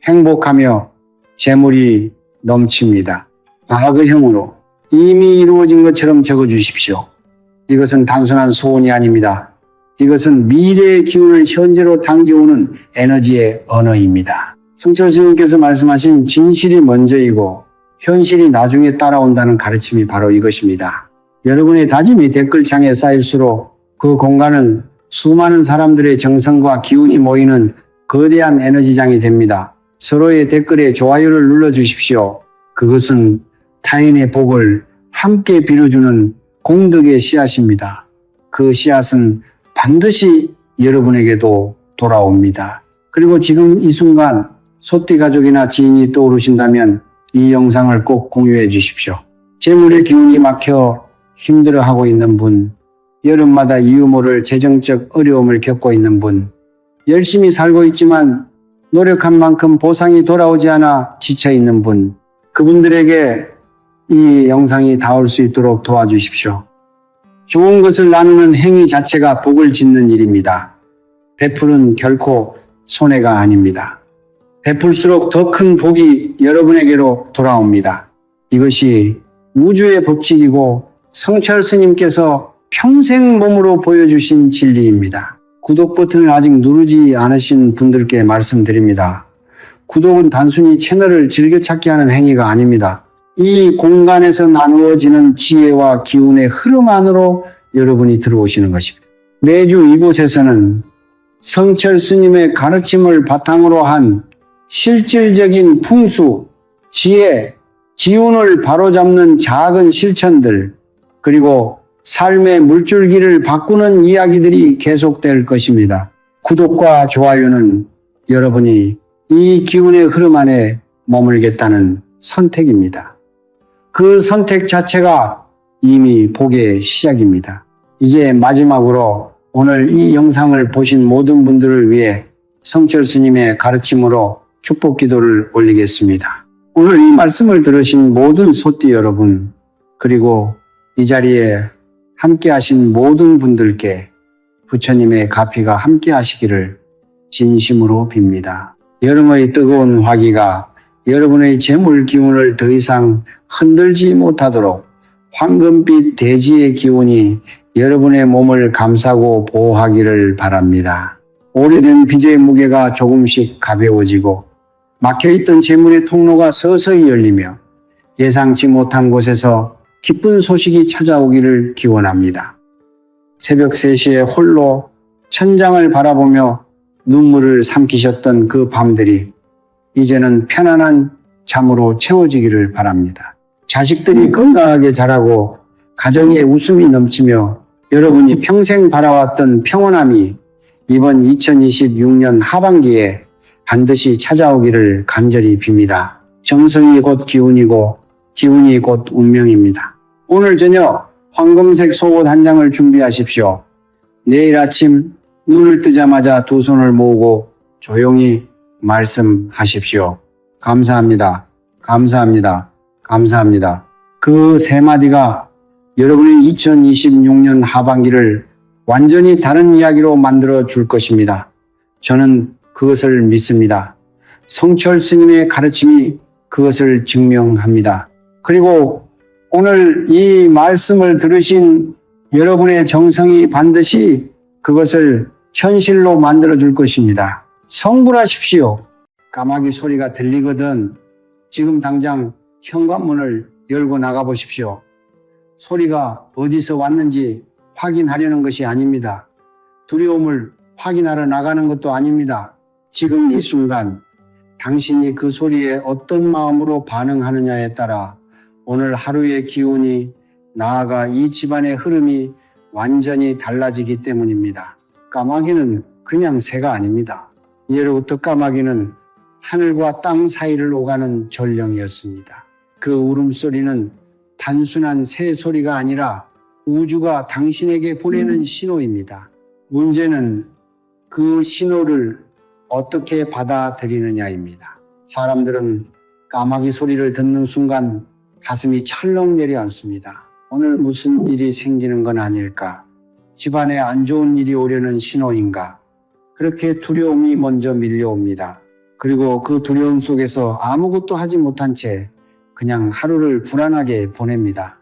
행복하며 재물이 넘칩니다. 과거형으로 이미 이루어진 것처럼 적어주십시오. 이것은 단순한 소원이 아닙니다. 이것은 미래의 기운을 현재로 당겨오는 에너지의 언어입니다. 성철 스님께서 말씀하신 진실이 먼저이고 현실이 나중에 따라온다는 가르침이 바로 이것입니다. 여러분의 다짐이 댓글창에 쌓일수록 그 공간은 수많은 사람들의 정성과 기운이 모이는 거대한 에너지장이 됩니다. 서로의 댓글에 좋아요를 눌러주십시오. 그것은 타인의 복을 함께 빌어주는 공덕의 씨앗입니다. 그 씨앗은 반드시 여러분에게도 돌아옵니다. 그리고 지금 이 순간 소띠 가족이나 지인이 떠오르신다면 이 영상을 꼭 공유해 주십시오. 재물의 기운이 막혀 힘들어하고 있는 분, 여름마다 이유 모를 재정적 어려움을 겪고 있는 분, 열심히 살고 있지만 노력한 만큼 보상이 돌아오지 않아 지쳐 있는 분, 그분들에게 이 영상이 닿을 수 있도록 도와주십시오. 좋은 것을 나누는 행위 자체가 복을 짓는 일입니다. 베풀은 결코 손해가 아닙니다. 베풀수록 더 큰 복이 여러분에게로 돌아옵니다. 이것이 우주의 법칙이고 성철 스님께서 평생 몸으로 보여주신 진리입니다. 구독 버튼을 아직 누르지 않으신 분들께 말씀드립니다. 구독은 단순히 채널을 즐겨찾기 하는 행위가 아닙니다. 이 공간에서 나누어지는 지혜와 기운의 흐름 안으로 여러분이 들어오시는 것입니다. 매주 이곳에서는 성철 스님의 가르침을 바탕으로 한 실질적인 풍수, 지혜, 기운을 바로잡는 작은 실천들, 그리고 삶의 물줄기를 바꾸는 이야기들이 계속될 것입니다. 구독과 좋아요는 여러분이 이 기운의 흐름 안에 머물겠다는 선택입니다. 그 선택 자체가 이미 복의 시작입니다. 이제 마지막으로 오늘 이 영상을 보신 모든 분들을 위해 성철 스님의 가르침으로 축복 기도를 올리겠습니다. 오늘 이 말씀을 들으신 모든 소띠 여러분, 그리고 이 자리에 함께 하신 모든 분들께 부처님의 가피가 함께 하시기를 진심으로 빕니다. 여름의 뜨거운 화기가 여러분의 재물 기운을 더 이상 흔들지 못하도록 황금빛 대지의 기운이 여러분의 몸을 감싸고 보호하기를 바랍니다. 오래된 빚의 무게가 조금씩 가벼워지고 막혀있던 재물의 통로가 서서히 열리며 예상치 못한 곳에서 기쁜 소식이 찾아오기를 기원합니다. 새벽 3시에 홀로 천장을 바라보며 눈물을 삼키셨던 그 밤들이 이제는 편안한 잠으로 채워지기를 바랍니다. 자식들이 건강하게 자라고 가정에 웃음이 넘치며 여러분이 평생 바라왔던 평온함이 이번 2026년 하반기에 반드시 찾아오기를 간절히 빕니다. 정성이 곧 기운이고 기운이 곧 운명입니다. 오늘 저녁 황금색 속옷 한 장을 준비하십시오. 내일 아침 눈을 뜨자마자 두 손을 모으고 조용히 말씀하십시오. 감사합니다. 감사합니다. 감사합니다. 그 세 마디가 여러분의 2026년 하반기를 완전히 다른 이야기로 만들어 줄 것입니다. 저는 그것을 믿습니다. 성철 스님의 가르침이 그것을 증명합니다. 그리고 오늘 이 말씀을 들으신 여러분의 정성이 반드시 그것을 현실로 만들어 줄 것입니다. 성불하십시오. 까마귀 소리가 들리거든 지금 당장 현관문을 열고 나가 보십시오. 소리가 어디서 왔는지 확인하려는 것이 아닙니다. 두려움을 확인하러 나가는 것도 아닙니다. 지금 이 순간 당신이 그 소리에 어떤 마음으로 반응하느냐에 따라 오늘 하루의 기운이 나아가 이 집안의 흐름이 완전히 달라지기 때문입니다. 까마귀는 그냥 새가 아닙니다. 예로부터 까마귀는 하늘과 땅 사이를 오가는 전령이었습니다. 그 울음소리는 단순한 새 소리가 아니라 우주가 당신에게 보내는 신호입니다. 문제는 그 신호를 어떻게 받아들이느냐입니다. 사람들은 까마귀 소리를 듣는 순간 가슴이 철렁 내려앉습니다. 오늘 무슨 일이 생기는 건 아닐까? 집안에 안 좋은 일이 오려는 신호인가? 그렇게 두려움이 먼저 밀려옵니다. 그리고 그 두려움 속에서 아무것도 하지 못한 채 그냥 하루를 불안하게 보냅니다.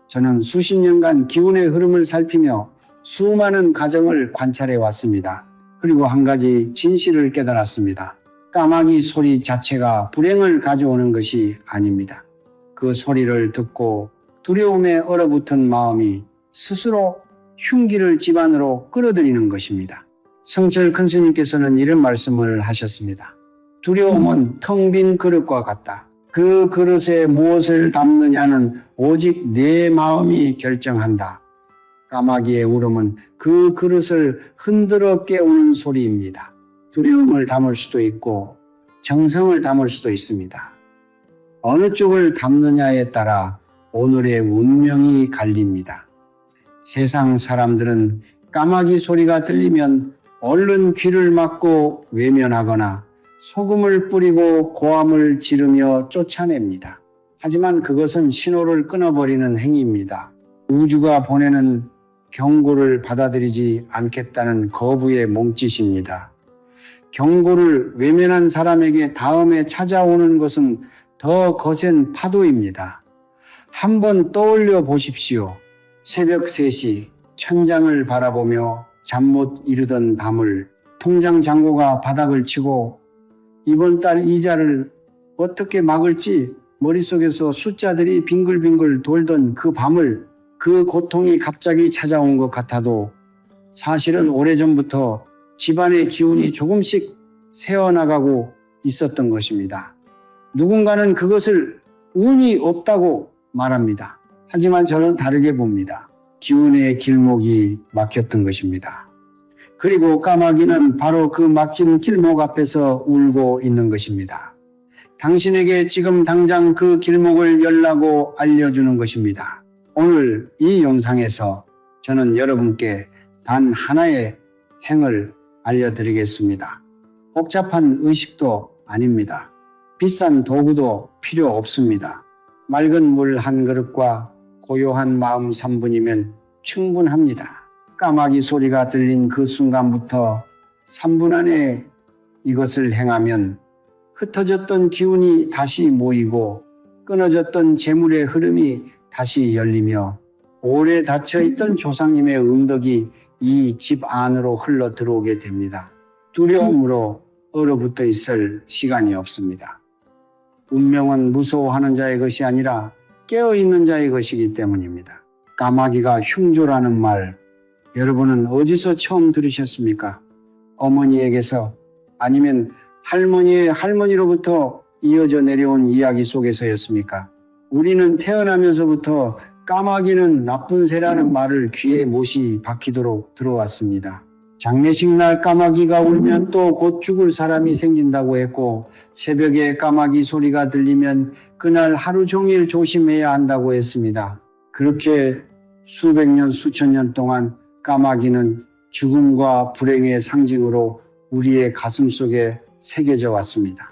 저는 수십 년간 기운의 흐름을 살피며 수많은 가정을 관찰해 왔습니다. 그리고 한 가지 진실을 깨달았습니다. 까마귀 소리 자체가 불행을 가져오는 것이 아닙니다. 그 소리를 듣고 두려움에 얼어붙은 마음이 스스로 흉기를 집안으로 끌어들이는 것입니다. 성철 큰 스님께서는 이런 말씀을 하셨습니다. 두려움은 텅 빈 그릇과 같다. 그 그릇에 무엇을 담느냐는 오직 내 마음이 결정한다. 까마귀의 울음은 그 그릇을 흔들어 깨우는 소리입니다. 두려움을 담을 수도 있고 정성을 담을 수도 있습니다. 어느 쪽을 담느냐에 따라 오늘의 운명이 갈립니다. 세상 사람들은 까마귀 소리가 들리면 얼른 귀를 막고 외면하거나 소금을 뿌리고 고함을 지르며 쫓아냅니다. 하지만 그것은 신호를 끊어버리는 행위입니다. 우주가 보내는 경고를 받아들이지 않겠다는 거부의 몸짓입니다. 경고를 외면한 사람에게 다음에 찾아오는 것은 더 거센 파도입니다. 한번 떠올려 보십시오. 새벽 3시 천장을 바라보며 잠 못 이루던 밤을 통장 잔고가 바닥을 치고 이번 달 이자를 어떻게 막을지 머릿속에서 숫자들이 빙글빙글 돌던 그 밤을 그 고통이 갑자기 찾아온 것 같아도 사실은 오래전부터 집안의 기운이 조금씩 새어나가고 있었던 것입니다. 누군가는 그것을 운이 없다고 말합니다. 하지만 저는 다르게 봅니다. 기운의 길목이 막혔던 것입니다. 그리고 까마귀는 바로 그 막힌 길목 앞에서 울고 있는 것입니다. 당신에게 지금 당장 그 길목을 열라고 알려주는 것입니다. 오늘 이 영상에서 저는 여러분께 단 하나의 행을 알려드리겠습니다. 복잡한 의식도 아닙니다. 비싼 도구도 필요 없습니다. 맑은 물 한 그릇과 고요한 마음 3분이면 충분합니다. 까마귀 소리가 들린 그 순간부터 3분 안에 이것을 행하면 흩어졌던 기운이 다시 모이고 끊어졌던 재물의 흐름이 다시 열리며 오래 닫혀있던 조상님의 음덕이 이 집 안으로 흘러 들어오게 됩니다. 두려움으로 얼어붙어 있을 시간이 없습니다. 운명은 무서워하는 자의 것이 아니라 깨어있는 자의 것이기 때문입니다. 까마귀가 흉조라는 말, 여러분은 어디서 처음 들으셨습니까? 어머니에게서 아니면 할머니의 할머니로부터 이어져 내려온 이야기 속에서였습니까? 우리는 태어나면서부터 까마귀는 나쁜 새라는 말을 귀에 못이 박히도록 들어왔습니다. 장례식 날 까마귀가 울면 또 곧 죽을 사람이 생긴다고 했고 새벽에 까마귀 소리가 들리면 그날 하루 종일 조심해야 한다고 했습니다. 그렇게 수백 년, 수천 년 동안 까마귀는 죽음과 불행의 상징으로 우리의 가슴 속에 새겨져 왔습니다.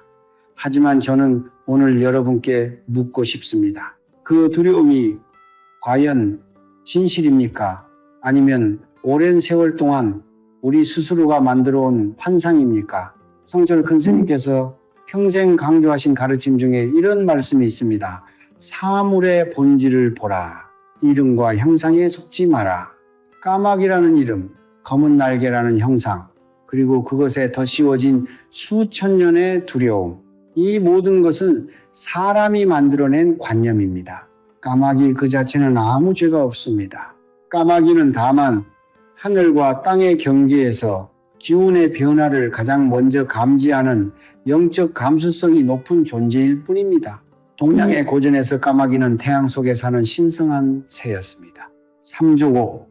하지만 저는 오늘 여러분께 묻고 싶습니다. 그 두려움이 과연 진실입니까? 아니면 오랜 세월 동안 우리 스스로가 만들어온 환상입니까? 성철 큰 스님께서 평생 강조하신 가르침 중에 이런 말씀이 있습니다. 사물의 본질을 보라. 이름과 형상에 속지 마라. 까마귀라는 이름, 검은 날개라는 형상, 그리고 그것에 덧씌워진 수천 년의 두려움. 이 모든 것은 사람이 만들어낸 관념입니다. 까마귀 그 자체는 아무 죄가 없습니다. 까마귀는 다만 하늘과 땅의 경계에서 기운의 변화를 가장 먼저 감지하는 영적 감수성이 높은 존재일 뿐입니다. 동양의 고전에서 까마귀는 태양 속에 사는 신성한 새였습니다. 삼조고,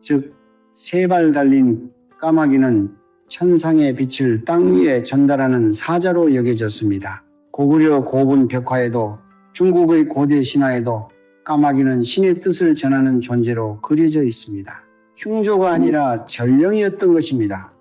즉 세 발 달린 까마귀는 천상의 빛을 땅 위에 전달하는 사자로 여겨졌습니다. 고구려 고분 벽화에도 중국의 고대 신화에도 까마귀는 신의 뜻을 전하는 존재로 그려져 있습니다. 흉조가 아니라 전령이었던 것입니다.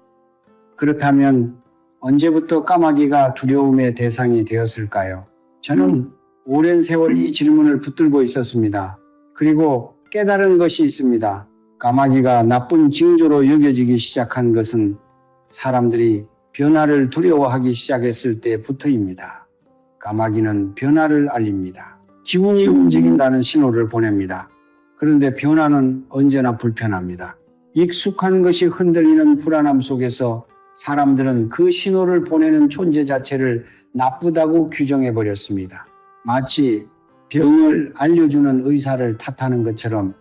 그렇다면 언제부터 까마귀가 두려움의 대상이 되었을까요? 저는 오랜 세월 이 질문을 붙들고 있었습니다. 그리고 깨달은 것이 있습니다. 까마귀가 나쁜 징조로 여겨지기 시작한 것은 사람들이 변화를 두려워하기 시작했을 때부터입니다. 까마귀는 변화를 알립니다. 기운이 움직인다는 신호를 보냅니다. 그런데 변화는 언제나 불편합니다. 익숙한 것이 흔들리는 불안함 속에서 사람들은 그 신호를 보내는 존재 자체를 나쁘다고 규정해버렸습니다. 마치 병을 알려주는 의사를 탓하는 것처럼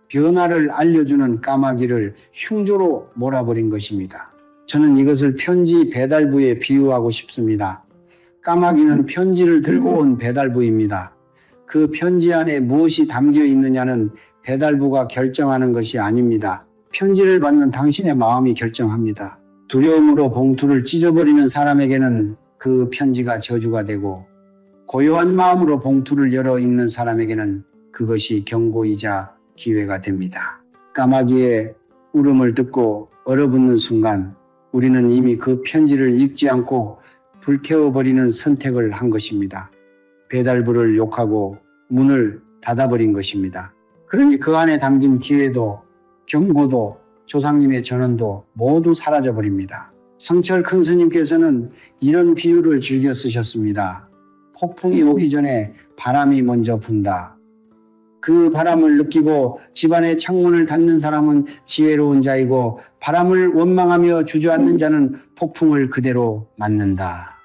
변화를 알려주는 까마귀를 흉조로 몰아버린 것입니다. 저는 이것을 편지 배달부에 비유하고 싶습니다. 까마귀는 편지를 들고 온 배달부입니다. 그 편지 안에 무엇이 담겨 있느냐는 배달부가 결정하는 것이 아닙니다. 편지를 받는 당신의 마음이 결정합니다. 두려움으로 봉투를 찢어버리는 사람에게는 그 편지가 저주가 되고, 고요한 마음으로 봉투를 열어 읽는 사람에게는 그것이 경고이자 기회가 됩니다. 까마귀의 울음을 듣고 얼어붙는 순간 우리는 이미 그 편지를 읽지 않고 불태워버리는 선택을 한 것입니다. 배달부를 욕하고 문을 닫아버린 것입니다. 그러니 그 안에 담긴 기회도 경고도 조상님의 전언도 모두 사라져버립니다. 성철 큰 스님께서는 이런 비유를 즐겨 쓰셨습니다. 폭풍이 오기 전에 바람이 먼저 분다. 그 바람을 느끼고 집안의 창문을 닫는 사람은 지혜로운 자이고, 바람을 원망하며 주저앉는 자는 폭풍을 그대로 맞는다.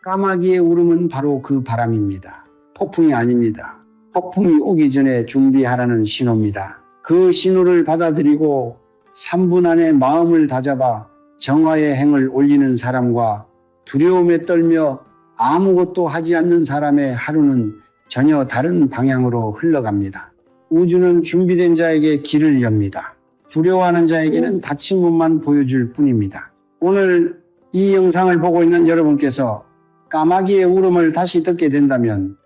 까마귀의 울음은 바로 그 바람입니다. 폭풍이 아닙니다. 폭풍이 오기 전에 준비하라는 신호입니다. 그 신호를 받아들이고 3분 안에 마음을 다잡아 정화의 행을 올리는 사람과 두려움에 떨며 아무것도 하지 않는 사람의 하루는 전혀 다른 방향으로 흘러갑니다. 우주는 준비된 자에게 길을 엽니다. 두려워하는 자에게는 닫힌 문만 보여줄 뿐입니다. 오늘 이 영상을 보고 있는 여러분께서 까마귀의 울음을 다시 듣게 된다면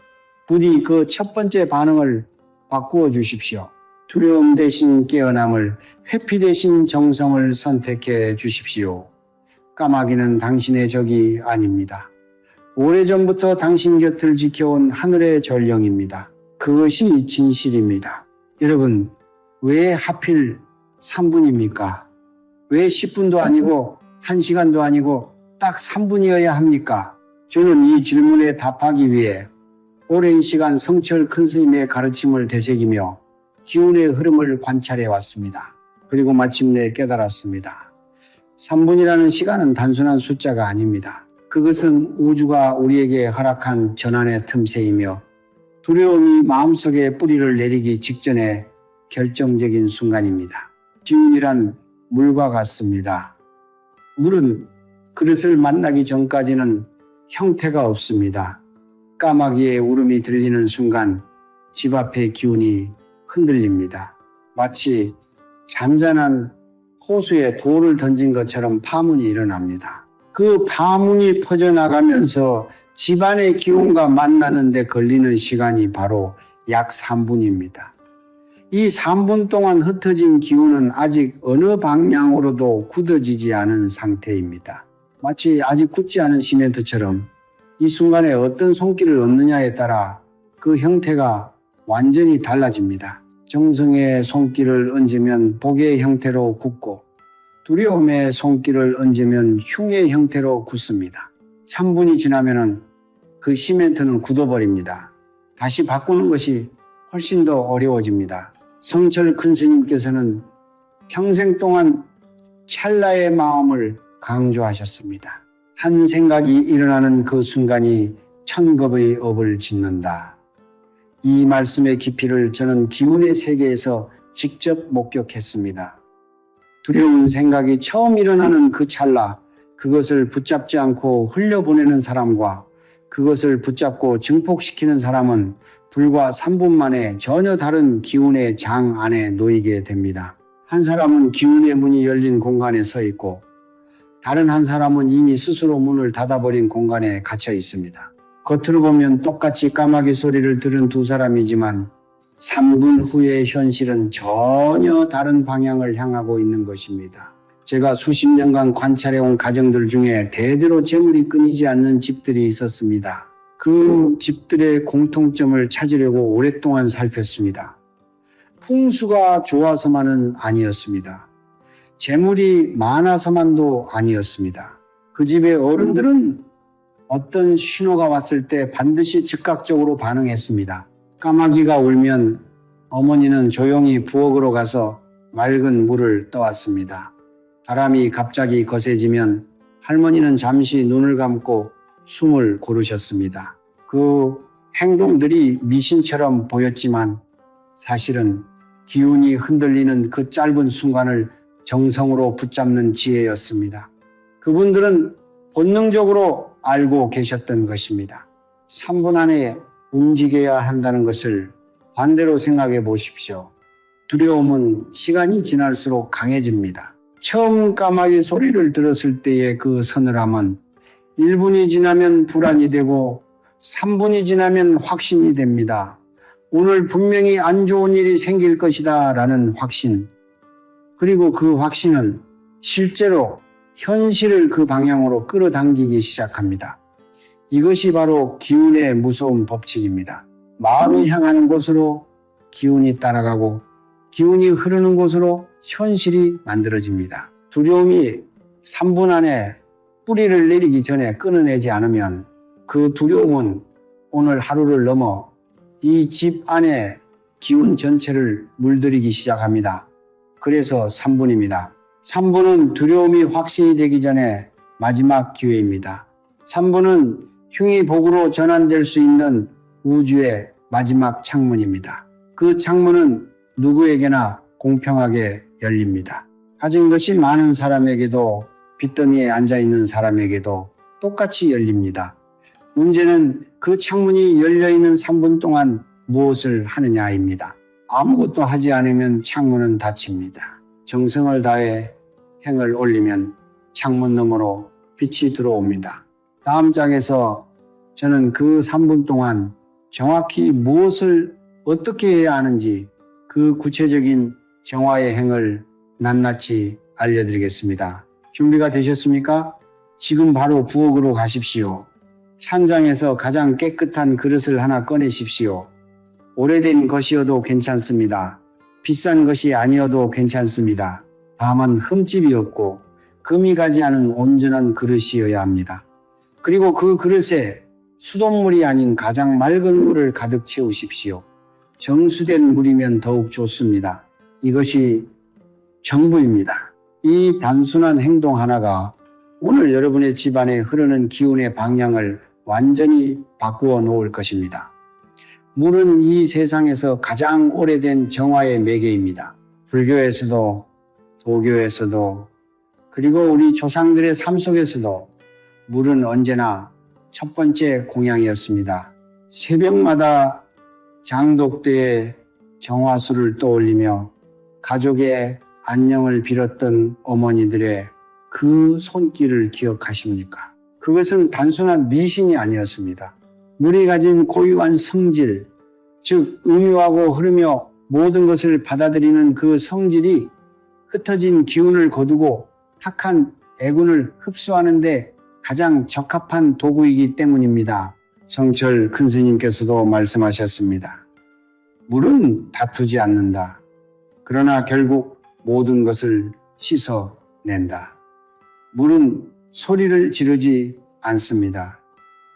부디 그 첫 번째 반응을 바꾸어 주십시오. 두려움 대신 깨어남을, 회피 대신 정성을 선택해 주십시오. 까마귀는 당신의 적이 아닙니다. 오래전부터 당신 곁을 지켜온 하늘의 전령입니다. 그것이 진실입니다. 여러분, 왜 하필 3분입니까? 왜 10분도 아니고 1시간도 아니고 딱 3분이어야 합니까? 저는 이 질문에 답하기 위해 오랜 시간 성철 큰 스님의 가르침을 되새기며 기운의 흐름을 관찰해 왔습니다. 그리고 마침내 깨달았습니다. 3분이라는 시간은 단순한 숫자가 아닙니다. 그것은 우주가 우리에게 허락한 전환의 틈새이며 두려움이 마음속에 뿌리를 내리기 직전의 결정적인 순간입니다. 기운이란 물과 같습니다. 물은 그릇을 만나기 전까지는 형태가 없습니다. 까마귀의 울음이 들리는 순간 집 앞의 기운이 흔들립니다. 마치 잔잔한 호수에 돌을 던진 것처럼 파문이 일어납니다. 그 파문이 퍼져나가면서 집안의 기운과 만나는 데 걸리는 시간이 바로 약 3분입니다. 이 3분 동안 흩어진 기운은 아직 어느 방향으로도 굳어지지 않은 상태입니다. 마치 아직 굳지 않은 시멘트처럼 이 순간에 어떤 손길을 얻느냐에 따라 그 형태가 완전히 달라집니다. 정성의 손길을 얹으면 복의 형태로 굳고, 두려움의 손길을 얹으면 흉의 형태로 굳습니다. 3분이 지나면은 그 시멘트는 굳어버립니다. 다시 바꾸는 것이 훨씬 더 어려워집니다. 성철 큰 스님께서는 평생 동안 찰나의 마음을 강조하셨습니다. 한 생각이 일어나는 그 순간이 천겁의 업을 짓는다. 이 말씀의 깊이를 저는 기운의 세계에서 직접 목격했습니다. 두려운 생각이 처음 일어나는 그 찰나, 그것을 붙잡지 않고 흘려보내는 사람과 그것을 붙잡고 증폭시키는 사람은 불과 3분 만에 전혀 다른 기운의 장 안에 놓이게 됩니다. 한 사람은 기운의 문이 열린 공간에 서 있고, 다른 한 사람은 이미 스스로 문을 닫아버린 공간에 갇혀 있습니다. 겉으로 보면 똑같이 까마귀 소리를 들은 두 사람이지만 3분 후의 현실은 전혀 다른 방향을 향하고 있는 것입니다. 제가 수십 년간 관찰해온 가정들 중에 대대로 재물이 끊이지 않는 집들이 있었습니다. 그 집들의 공통점을 찾으려고 오랫동안 살폈습니다. 풍수가 좋아서만은 아니었습니다. 재물이 많아서만도 아니었습니다. 그 집의 어른들은 어떤 신호가 왔을 때 반드시 즉각적으로 반응했습니다. 까마귀가 울면 어머니는 조용히 부엌으로 가서 맑은 물을 떠왔습니다. 바람이 갑자기 거세지면 할머니는 잠시 눈을 감고 숨을 고르셨습니다. 그 행동들이 미신처럼 보였지만 사실은 기운이 흔들리는 그 짧은 순간을 정성으로 붙잡는 지혜였습니다. 그분들은 본능적으로 알고 계셨던 것입니다. 3분 안에 움직여야 한다는 것을 반대로 생각해 보십시오. 두려움은 시간이 지날수록 강해집니다. 처음 까마귀 소리를 들었을 때의 그 서늘함은 1분이 지나면 불안이 되고 3분이 지나면 확신이 됩니다. 오늘 분명히 안 좋은 일이 생길 것이다 라는 확신. 그리고 그 확신은 실제로 현실을 그 방향으로 끌어당기기 시작합니다. 이것이 바로 기운의 무서운 법칙입니다. 마음이 향하는 곳으로 기운이 따라가고 기운이 흐르는 곳으로 현실이 만들어집니다. 두려움이 3분 안에 뿌리를 내리기 전에 끊어내지 않으면 그 두려움은 오늘 하루를 넘어 이 집 안에 기운 전체를 물들이기 시작합니다. 그래서 3분입니다. 3분은 두려움이 확신이 되기 전에 마지막 기회입니다. 3분은 흉이 복으로 전환될 수 있는 우주의 마지막 창문입니다. 그 창문은 누구에게나 공평하게 열립니다. 가진 것이 많은 사람에게도 빚더미에 앉아있는 사람에게도 똑같이 열립니다. 문제는 그 창문이 열려있는 3분 동안 무엇을 하느냐입니다. 아무것도 하지 않으면 창문은 닫힙니다. 정성을 다해 행을 올리면 창문 너머로 빛이 들어옵니다. 다음 장에서 저는 그 3분 동안 정확히 무엇을 어떻게 해야 하는지 그 구체적인 정화의 행을 낱낱이 알려드리겠습니다. 준비가 되셨습니까? 지금 바로 부엌으로 가십시오. 찬장에서 가장 깨끗한 그릇을 하나 꺼내십시오. 오래된 것이어도 괜찮습니다. 비싼 것이 아니어도 괜찮습니다. 다만 흠집이 없고 금이 가지 않은 온전한 그릇이어야 합니다. 그리고 그 그릇에 수돗물이 아닌 가장 맑은 물을 가득 채우십시오. 정수된 물이면 더욱 좋습니다. 이것이 정부입니다. 이 단순한 행동 하나가 오늘 여러분의 집안에 흐르는 기운의 방향을 완전히 바꾸어 놓을 것입니다. 물은 이 세상에서 가장 오래된 정화의 매개입니다. 불교에서도 도교에서도 그리고 우리 조상들의 삶 속에서도 물은 언제나 첫 번째 공양이었습니다. 새벽마다 장독대에 정화수를 떠올리며 가족의 안녕을 빌었던 어머니들의 그 손길을 기억하십니까? 그것은 단순한 미신이 아니었습니다. 물이 가진 고유한 성질, 즉 음유하고 흐르며 모든 것을 받아들이는 그 성질이 흩어진 기운을 거두고 탁한 애군을 흡수하는 데 가장 적합한 도구이기 때문입니다. 성철 큰 스님께서도 말씀하셨습니다. 물은 다투지 않는다. 그러나 결국 모든 것을 씻어낸다. 물은 소리를 지르지 않습니다.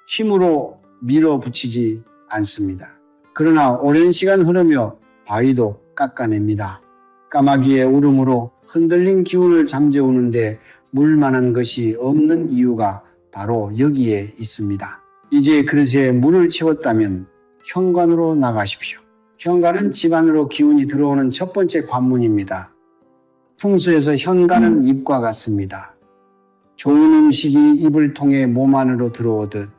힘으로 밀어붙이지 않습니다. 그러나 오랜 시간 흐르며 바위도 깎아냅니다. 까마귀의 울음으로 흔들린 기운을 잠재우는데 물만한 것이 없는 이유가 바로 여기에 있습니다. 이제 그릇에 물을 채웠다면 현관으로 나가십시오. 현관은 집 안으로 기운이 들어오는 첫 번째 관문입니다. 풍수에서 현관은 입과 같습니다. 좋은 음식이 입을 통해 몸 안으로 들어오듯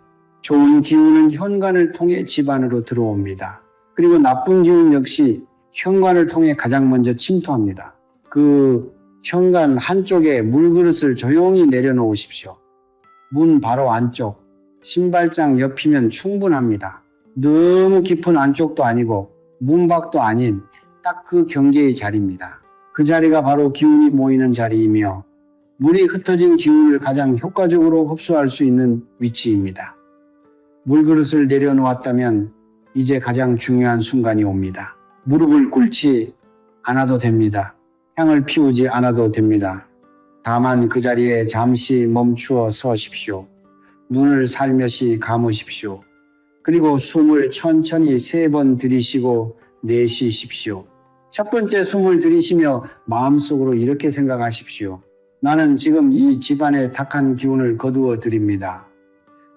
좋은 기운은 현관을 통해 집 안으로 들어옵니다. 그리고 나쁜 기운 역시 현관을 통해 가장 먼저 침투합니다. 그 현관 한쪽에 물그릇을 조용히 내려놓으십시오. 문 바로 안쪽, 신발장 옆이면 충분합니다. 너무 깊은 안쪽도 아니고 문 밖도 아닌 딱 그 경계의 자리입니다. 그 자리가 바로 기운이 모이는 자리이며 물이 흩어진 기운을 가장 효과적으로 흡수할 수 있는 위치입니다. 물그릇을 내려놓았다면 이제 가장 중요한 순간이 옵니다. 무릎을 꿇지 않아도 됩니다. 향을 피우지 않아도 됩니다. 다만 그 자리에 잠시 멈추어 서십시오. 눈을 살며시 감으십시오. 그리고 숨을 천천히 3번 들이쉬고 내쉬십시오. 첫 번째 숨을 들이쉬며 마음속으로 이렇게 생각하십시오. 나는 지금 이 집안의 탁한 기운을 거두어 드립니다.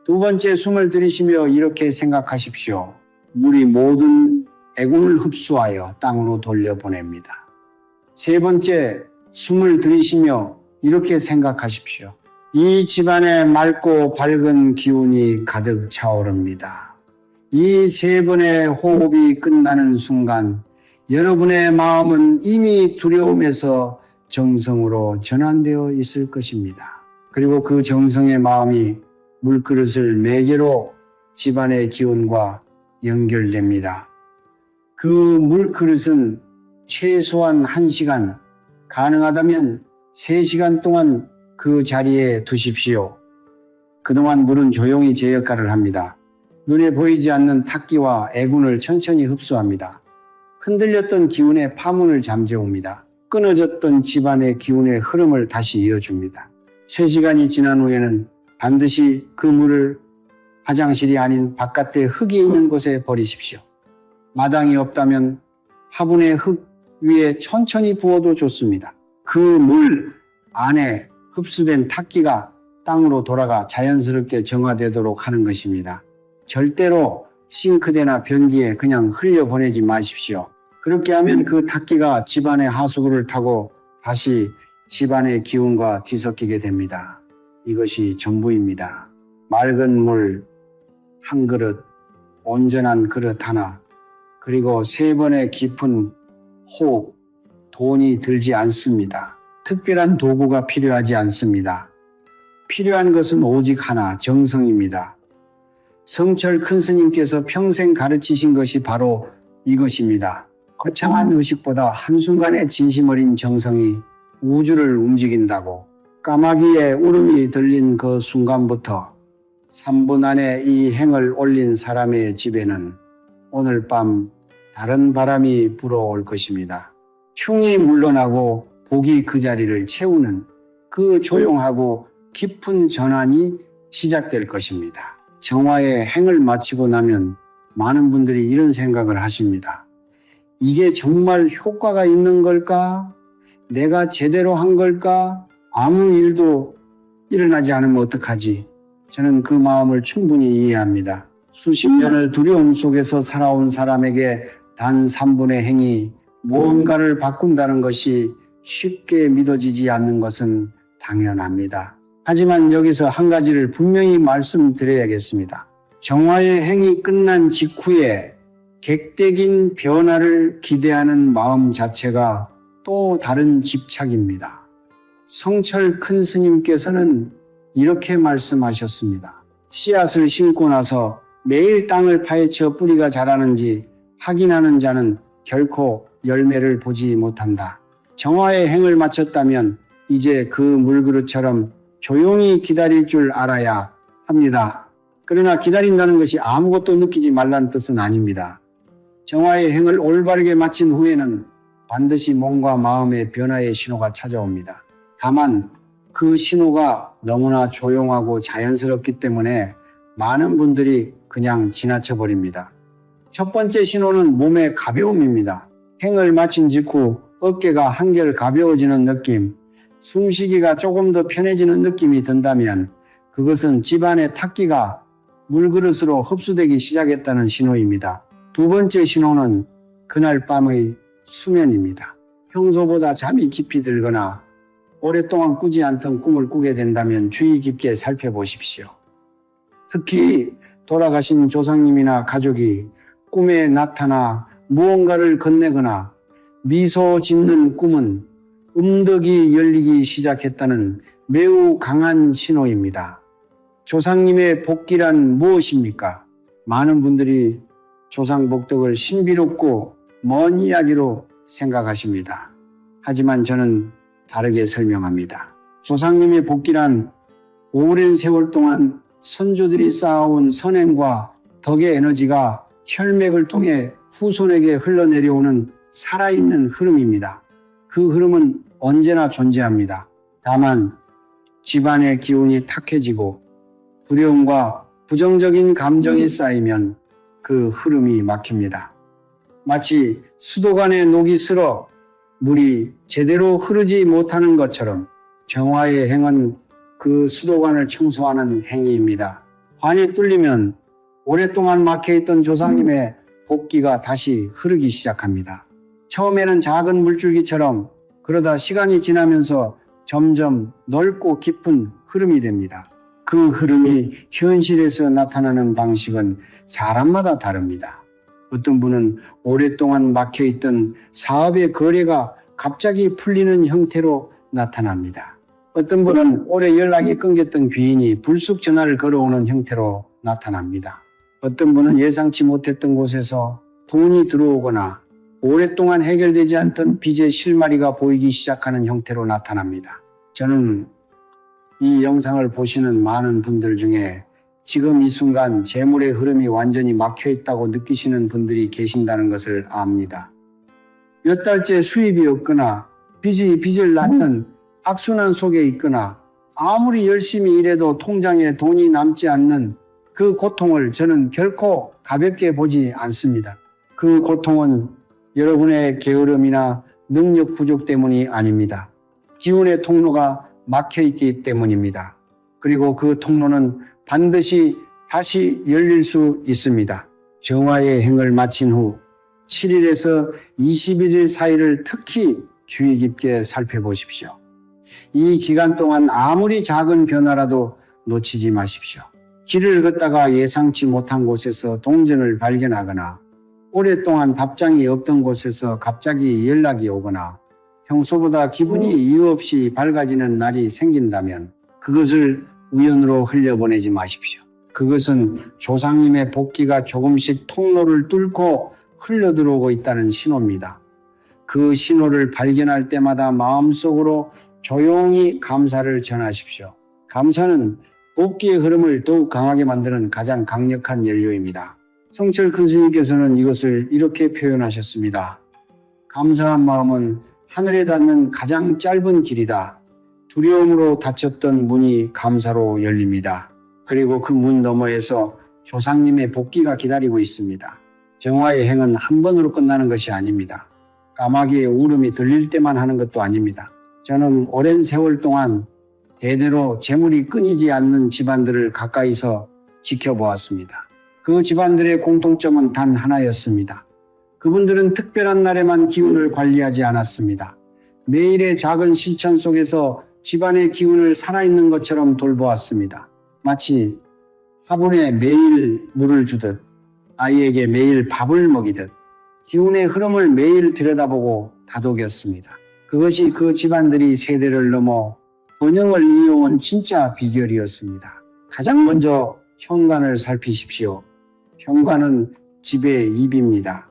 두 번째 숨을 들이쉬며 이렇게 생각하십시오. 물이 모든 애군을 흡수하여 땅으로 돌려보냅니다. 세 번째 숨을 들이쉬며 이렇게 생각하십시오. 이 집안에 맑고 밝은 기운이 가득 차오릅니다. 이 3번의 호흡이 끝나는 순간 여러분의 마음은 이미 두려움에서 정성으로 전환되어 있을 것입니다. 그리고 그 정성의 마음이 물그릇을 매개로 집안의 기운과 연결됩니다. 그 물그릇은 최소한 1시간, 가능하다면 3시간 동안 그 자리에 두십시오. 그동안 물은 조용히 제 역할을 합니다. 눈에 보이지 않는 탁기와 애군을 천천히 흡수합니다. 흔들렸던 기운의 파문을 잠재웁니다. 끊어졌던 집안의 기운의 흐름을 다시 이어줍니다. 3시간이 지난 후에는 반드시 그 물을 화장실이 아닌 바깥에 흙이 있는 곳에 버리십시오. 마당이 없다면 화분의 흙 위에 천천히 부어도 좋습니다. 그 물 안에 흡수된 탁기가 땅으로 돌아가 자연스럽게 정화되도록 하는 것입니다. 절대로 싱크대나 변기에 그냥 흘려보내지 마십시오. 그렇게 하면 그 탁기가 집안의 하수구를 타고 다시 집안의 기운과 뒤섞이게 됩니다. 이것이 전부입니다. 맑은 물 한 그릇, 온전한 그릇 하나, 그리고 3번의 깊은 호흡, 돈이 들지 않습니다. 특별한 도구가 필요하지 않습니다. 필요한 것은 오직 하나, 정성입니다. 성철 큰 스님께서 평생 가르치신 것이 바로 이것입니다. 거창한 의식보다 한순간의 진심 어린 정성이 우주를 움직인다고. 까마귀의 울음이 들린 그 순간부터 3분 안에 이 행을 올린 사람의 집에는 오늘 밤 다른 바람이 불어올 것입니다. 흉이 물러나고 복이 그 자리를 채우는 그 조용하고 깊은 전환이 시작될 것입니다. 정화의 행을 마치고 나면 많은 분들이 이런 생각을 하십니다. 이게 정말 효과가 있는 걸까? 내가 제대로 한 걸까? 아무 일도 일어나지 않으면 어떡하지? 저는 그 마음을 충분히 이해합니다. 수십 년을 두려움 속에서 살아온 사람에게 단 3분의 행이 무언가를 바꾼다는 것이 쉽게 믿어지지 않는 것은 당연합니다. 하지만 여기서 한 가지를 분명히 말씀드려야겠습니다. 정화의 행이 끝난 직후에 객대긴 변화를 기대하는 마음 자체가 또 다른 집착입니다. 성철 큰 스님께서는 이렇게 말씀하셨습니다. 씨앗을 심고 나서 매일 땅을 파헤쳐 뿌리가 자라는지 확인하는 자는 결코 열매를 보지 못한다. 정화의 행을 마쳤다면 이제 그 물그릇처럼 조용히 기다릴 줄 알아야 합니다. 그러나 기다린다는 것이 아무것도 느끼지 말라는 뜻은 아닙니다. 정화의 행을 올바르게 마친 후에는 반드시 몸과 마음의 변화의 신호가 찾아옵니다. 다만 그 신호가 너무나 조용하고 자연스럽기 때문에 많은 분들이 그냥 지나쳐 버립니다. 첫 번째 신호는 몸의 가벼움입니다. 행을 마친 직후 어깨가 한결 가벼워지는 느낌, 숨쉬기가 조금 더 편해지는 느낌이 든다면 그것은 집안의 탁기가 물그릇으로 흡수되기 시작했다는 신호입니다. 두 번째 신호는 그날 밤의 수면입니다. 평소보다 잠이 깊이 들거나 오랫동안 꾸지 않던 꿈을 꾸게 된다면 주의 깊게 살펴보십시오. 특히 돌아가신 조상님이나 가족이 꿈에 나타나 무언가를 건네거나 미소 짓는 꿈은 음덕이 열리기 시작했다는 매우 강한 신호입니다. 조상님의 복기란 무엇입니까? 많은 분들이 조상 복덕을 신비롭고 먼 이야기로 생각하십니다. 하지만 저는 다르게 설명합니다. 조상님의 복기란 오랜 세월 동안 선조들이 쌓아온 선행과 덕의 에너지가 혈맥을 통해 후손에게 흘러내려오는 살아있는 흐름입니다. 그 흐름은 언제나 존재합니다. 다만 집안의 기운이 탁해지고 두려움과 부정적인 감정이 쌓이면 그 흐름이 막힙니다. 마치 수도관에 녹이 슬어 물이 제대로 흐르지 못하는 것처럼 정화의 행은 그 수도관을 청소하는 행위입니다. 관이 뚫리면 오랫동안 막혀있던 조상님의 복기가 다시 흐르기 시작합니다. 처음에는 작은 물줄기처럼, 그러다 시간이 지나면서 점점 넓고 깊은 흐름이 됩니다. 그 흐름이 현실에서 나타나는 방식은 사람마다 다릅니다. 어떤 분은 오랫동안 막혀있던 사업의 거래가 갑자기 풀리는 형태로 나타납니다. 어떤 분은 오래 연락이 끊겼던 귀인이 불쑥 전화를 걸어오는 형태로 나타납니다. 어떤 분은 예상치 못했던 곳에서 돈이 들어오거나 오랫동안 해결되지 않던 빚의 실마리가 보이기 시작하는 형태로 나타납니다. 저는 이 영상을 보시는 많은 분들 중에 지금 이 순간 재물의 흐름이 완전히 막혀 있다고 느끼시는 분들이 계신다는 것을 압니다. 몇 달째 수입이 없거나 빚이 빚을 낳는 악순환 속에 있거나 아무리 열심히 일해도 통장에 돈이 남지 않는 그 고통을 저는 결코 가볍게 보지 않습니다. 그 고통은 여러분의 게으름이나 능력 부족 때문이 아닙니다. 기운의 통로가 막혀 있기 때문입니다. 그리고 그 통로는 반드시 다시 열릴 수 있습니다. 정화의 행을 마친 후 7일에서 21일 사이를 특히 주의 깊게 살펴보십시오. 이 기간 동안 아무리 작은 변화라도 놓치지 마십시오. 길을 걷다가 예상치 못한 곳에서 동전을 발견하거나 오랫동안 답장이 없던 곳에서 갑자기 연락이 오거나 평소보다 기분이 이유 없이 밝아지는 날이 생긴다면 그것을 우연으로 흘려보내지 마십시오. 그것은 조상님의 복기가 조금씩 통로를 뚫고 흘러들어오고 있다는 신호입니다. 그 신호를 발견할 때마다 마음속으로 조용히 감사를 전하십시오. 감사는 복기의 흐름을 더욱 강하게 만드는 가장 강력한 연료입니다. 성철 큰 스님께서는 이것을 이렇게 표현하셨습니다. 감사한 마음은 하늘에 닿는 가장 짧은 길이다. 두려움으로 닫혔던 문이 감사로 열립니다. 그리고 그 문 너머에서 조상님의 복기가 기다리고 있습니다. 정화의 행은 한 번으로 끝나는 것이 아닙니다. 까마귀의 울음이 들릴 때만 하는 것도 아닙니다. 저는 오랜 세월 동안 대대로 재물이 끊이지 않는 집안들을 가까이서 지켜보았습니다. 그 집안들의 공통점은 단 하나였습니다. 그분들은 특별한 날에만 기운을 관리하지 않았습니다. 매일의 작은 실천 속에서 집안의 기운을 살아있는 것처럼 돌보았습니다. 마치 화분에 매일 물을 주듯, 아이에게 매일 밥을 먹이듯 기운의 흐름을 매일 들여다보고 다독였습니다. 그것이 그 집안들이 세대를 넘어 번영을 이어온 진짜 비결이었습니다. 가장 먼저 현관을 살피십시오. 현관은 집의 입입니다.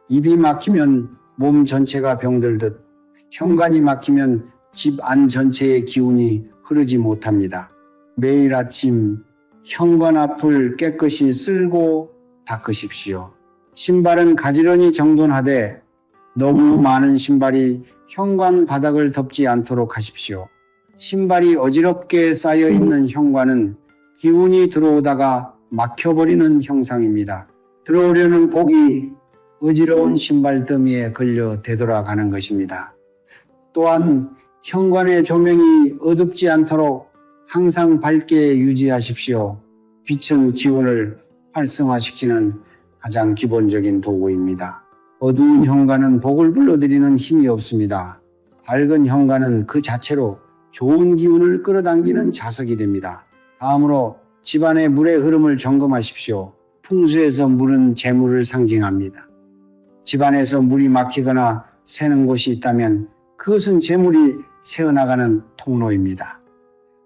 입이 막히면 몸 전체가 병들듯 현관이 막히면 집 안 전체의 기운이 흐르지 못합니다. 매일 아침 현관 앞을 깨끗이 쓸고 닦으십시오. 신발은 가지런히 정돈하되 너무 많은 신발이 현관 바닥을 덮지 않도록 하십시오. 신발이 어지럽게 쌓여있는 현관은 기운이 들어오다가 막혀버리는 형상입니다. 들어오려는 복이 어지러운 신발 더미에 걸려 되돌아가는 것입니다. 또한 현관의 조명이 어둡지 않도록 항상 밝게 유지하십시오. 빛은 기운을 활성화시키는 가장 기본적인 도구입니다. 어두운 현관은 복을 불러들이는 힘이 없습니다. 밝은 현관은 그 자체로 좋은 기운을 끌어당기는 자석이 됩니다. 다음으로 집안의 물의 흐름을 점검하십시오. 풍수에서 물은 재물을 상징합니다. 집안에서 물이 막히거나 새는 곳이 있다면 그것은 재물이 새어나가는 통로입니다.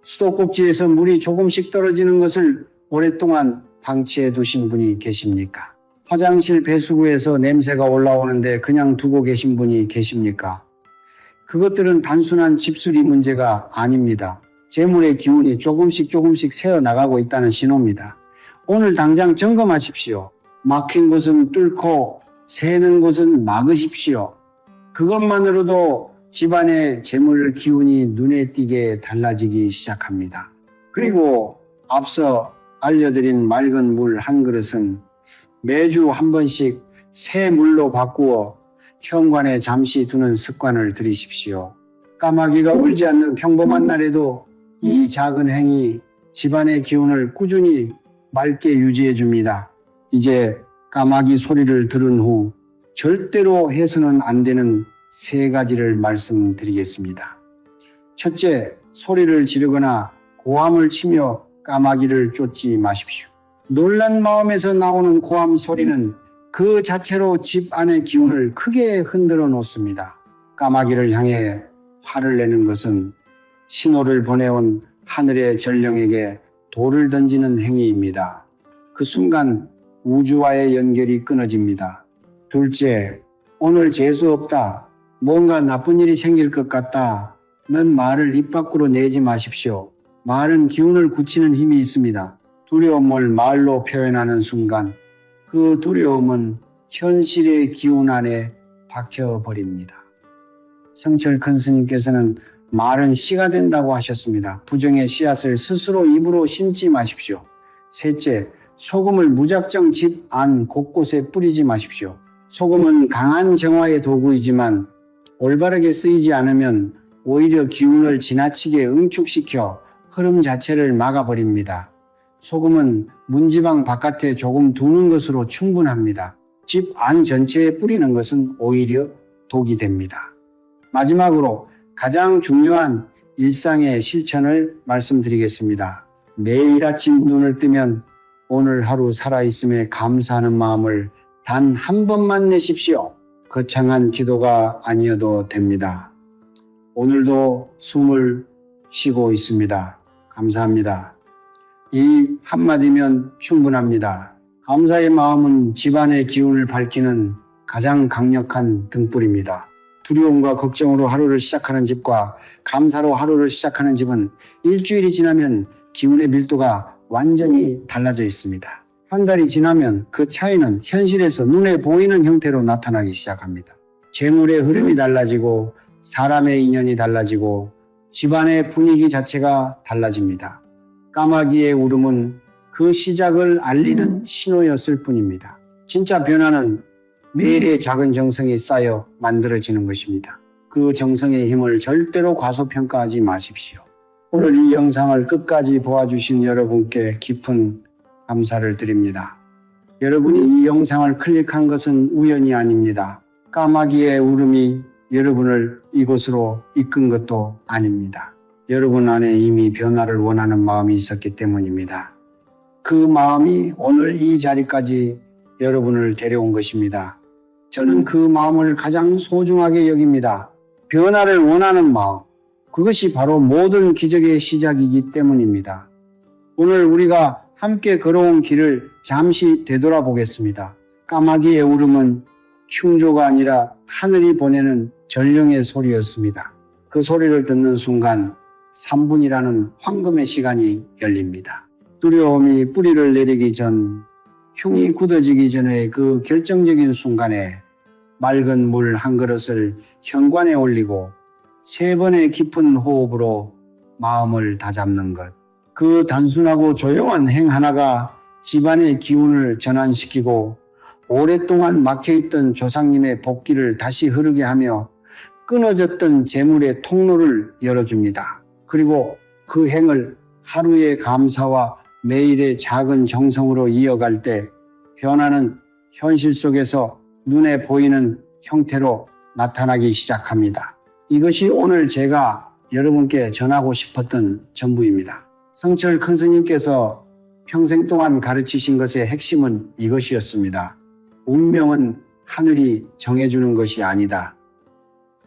수도꼭지에서 물이 조금씩 떨어지는 것을 오랫동안 방치해 두신 분이 계십니까? 화장실 배수구에서 냄새가 올라오는데 그냥 두고 계신 분이 계십니까? 그것들은 단순한 집수리 문제가 아닙니다. 재물의 기운이 조금씩 새어나가고 있다는 신호입니다. 오늘 당장 점검하십시오. 막힌 곳은 뚫고 새는 곳은 막으십시오. 그것만으로도 집안의 재물 기운이 눈에 띄게 달라지기 시작합니다. 그리고 앞서 알려드린 맑은 물 한 그릇은 매주 한 번씩 새 물로 바꾸어 현관에 잠시 두는 습관을 들이십시오. 까마귀가 울지 않는 평범한 날에도 이 작은 행위 집안의 기운을 꾸준히 맑게 유지해 줍니다. 이제 까마귀 소리를 들은 후 절대로 해서는 안 되는 3가지를 말씀드리겠습니다. 첫째, 소리를 지르거나 고함을 치며 까마귀를 쫓지 마십시오. 놀란 마음에서 나오는 고함 소리는 그 자체로 집 안의 기운을 크게 흔들어 놓습니다. 까마귀를 향해 화를 내는 것은 신호를 보내온 하늘의 전령에게 돌을 던지는 행위입니다. 그 순간 우주와의 연결이 끊어집니다. 둘째, 오늘 재수 없다. 뭔가 나쁜 일이 생길 것 같다. 는 말을 입 밖으로 내지 마십시오. 말은 기운을 굳히는 힘이 있습니다. 두려움을 말로 표현하는 순간 그 두려움은 현실의 기운 안에 박혀버립니다. 성철 큰 스님께서는 말은 씨가 된다고 하셨습니다. 부정의 씨앗을 스스로 입으로 심지 마십시오. 셋째, 소금을 무작정 집 안 곳곳에 뿌리지 마십시오. 소금은 강한 정화의 도구이지만 올바르게 쓰이지 않으면 오히려 기운을 지나치게 응축시켜 흐름 자체를 막아버립니다. 소금은 문지방 바깥에 조금 두는 것으로 충분합니다. 집 안 전체에 뿌리는 것은 오히려 독이 됩니다. 마지막으로 가장 중요한 일상의 실천을 말씀드리겠습니다. 매일 아침 눈을 뜨면 오늘 하루 살아있음에 감사하는 마음을 단 한 번만 내십시오. 거창한 기도가 아니어도 됩니다. 오늘도 숨을 쉬고 있습니다. 감사합니다. 이 한마디면 충분합니다. 감사의 마음은 집안의 기운을 밝히는 가장 강력한 등불입니다. 두려움과 걱정으로 하루를 시작하는 집과 감사로 하루를 시작하는 집은 일주일이 지나면 기운의 밀도가 완전히 달라져 있습니다. 한 달이 지나면 그 차이는 현실에서 눈에 보이는 형태로 나타나기 시작합니다. 재물의 흐름이 달라지고 사람의 인연이 달라지고 집안의 분위기 자체가 달라집니다. 까마귀의 울음은 그 시작을 알리는 신호였을 뿐입니다. 진짜 변화는 매일의 작은 정성이 쌓여 만들어지는 것입니다. 그 정성의 힘을 절대로 과소평가하지 마십시오. 오늘 이 영상을 끝까지 보아주신 여러분께 깊은 감사를 드립니다. 여러분이 이 영상을 클릭한 것은 우연이 아닙니다. 까마귀의 울음이 여러분을 이곳으로 이끈 것도 아닙니다. 여러분 안에 이미 변화를 원하는 마음이 있었기 때문입니다. 그 마음이 오늘 이 자리까지 여러분을 데려온 것입니다. 저는 그 마음을 가장 소중하게 여깁니다. 변화를 원하는 마음, 그것이 바로 모든 기적의 시작이기 때문입니다. 오늘 우리가 함께 걸어온 길을 잠시 되돌아보겠습니다. 까마귀의 울음은 흉조가 아니라 하늘이 보내는 전령의 소리였습니다. 그 소리를 듣는 순간 3분이라는 황금의 시간이 열립니다. 두려움이 뿌리를 내리기 전, 흉이 굳어지기 전에 그 결정적인 순간에 맑은 물 한 그릇을 현관에 올리고 3번의 깊은 호흡으로 마음을 다잡는 것. 그 단순하고 조용한 행 하나가 집안의 기운을 전환시키고 오랫동안 막혀있던 조상님의 복기를 다시 흐르게 하며 끊어졌던 재물의 통로를 열어줍니다. 그리고 그 행을 하루의 감사와 매일의 작은 정성으로 이어갈 때 변화는 현실 속에서 눈에 보이는 형태로 나타나기 시작합니다. 이것이 오늘 제가 여러분께 전하고 싶었던 전부입니다. 성철 큰 스님께서 평생 동안 가르치신 것의 핵심은 이것이었습니다. 운명은 하늘이 정해주는 것이 아니다.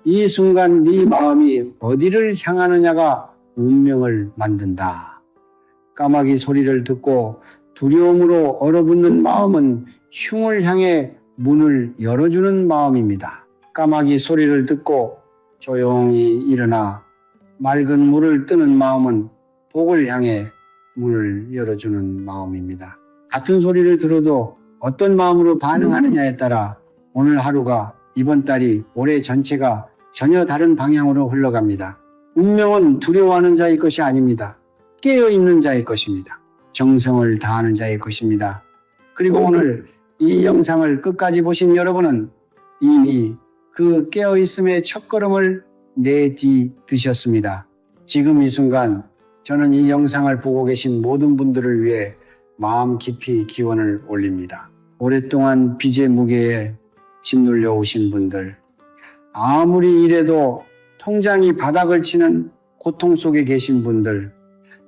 이 순간 네 마음이 어디를 향하느냐가 운명을 만든다. 까마귀 소리를 듣고 두려움으로 얼어붙는 마음은 흉을 향해 문을 열어주는 마음입니다. 까마귀 소리를 듣고 조용히 일어나 맑은 물을 뜨는 마음은 복을 향해 문을 열어주는 마음입니다. 같은 소리를 들어도 어떤 마음으로 반응하느냐에 따라 오늘 하루가, 이번 달이, 올해 전체가 전혀 다른 방향으로 흘러갑니다. 운명은 두려워하는 자의 것이 아닙니다. 깨어있는 자의 것입니다. 정성을 다하는 자의 것입니다. 그리고 오늘 이 영상을 끝까지 보신 여러분은 이미 그 깨어있음의 첫걸음을 내디드셨습니다. 지금 이 순간 저는 이 영상을 보고 계신 모든 분들을 위해 마음 깊이 기원을 올립니다. 오랫동안 빚의 무게에 짓눌려 오신 분들, 아무리 이래도 통장이 바닥을 치는 고통 속에 계신 분들,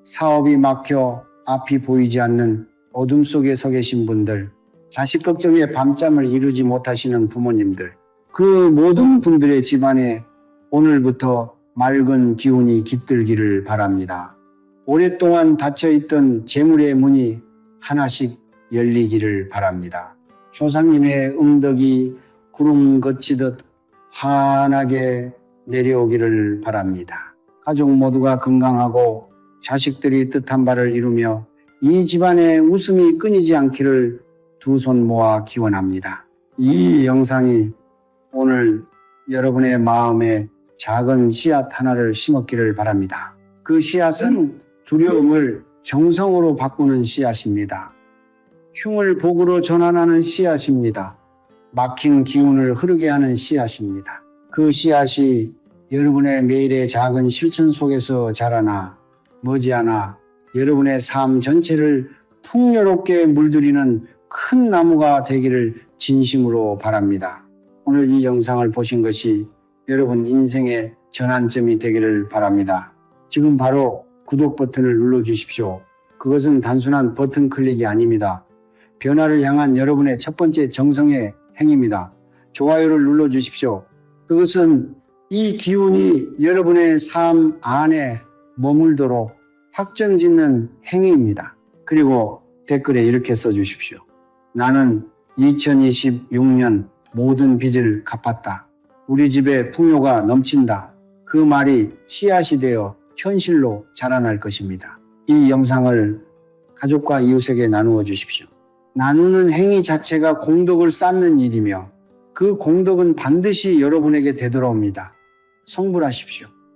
사업이 막혀 앞이 보이지 않는 어둠 속에 서 계신 분들, 자식 걱정에 밤잠을 이루지 못하시는 부모님들, 그 모든 분들의 집안에 오늘부터 맑은 기운이 깃들기를 바랍니다. 오랫동안 닫혀있던 재물의 문이 하나씩 열리기를 바랍니다. 조상님의 음덕이 구름 거치듯 환하게 내려오기를 바랍니다. 가족 모두가 건강하고 자식들이 뜻한 바를 이루며 이 집안의 웃음이 끊이지 않기를 두 손 모아 기원합니다. 이 영상이 오늘 여러분의 마음에 작은 씨앗 하나를 심었기를 바랍니다. 그 씨앗은 두려움을 정성으로 바꾸는 씨앗입니다. 흉을 복으로 전환하는 씨앗입니다. 막힌 기운을 흐르게 하는 씨앗입니다. 그 씨앗이 여러분의 매일의 작은 실천 속에서 자라나 머지않아 여러분의 삶 전체를 풍요롭게 물들이는 큰 나무가 되기를 진심으로 바랍니다. 오늘 이 영상을 보신 것이 여러분 인생의 전환점이 되기를 바랍니다. 지금 바로 구독 버튼을 눌러주십시오. 그것은 단순한 버튼 클릭이 아닙니다. 변화를 향한 여러분의 첫 번째 정성의 행위입니다. 좋아요를 눌러주십시오. 그것은 이 기운이 여러분의 삶 안에 머물도록 확정짓는 행위입니다. 그리고 댓글에 이렇게 써주십시오. 나는 2026년 모든 빚을 갚았다. 우리 집에 풍요가 넘친다. 그 말이 씨앗이 되어 현실로 자라날 것입니다. 이 영상을 가족과 이웃에게 나누어 주십시오. 나누는 행위 자체가 공덕을 쌓는 일이며 그 공덕은 반드시 여러분에게 되돌아옵니다. 성불하십시오.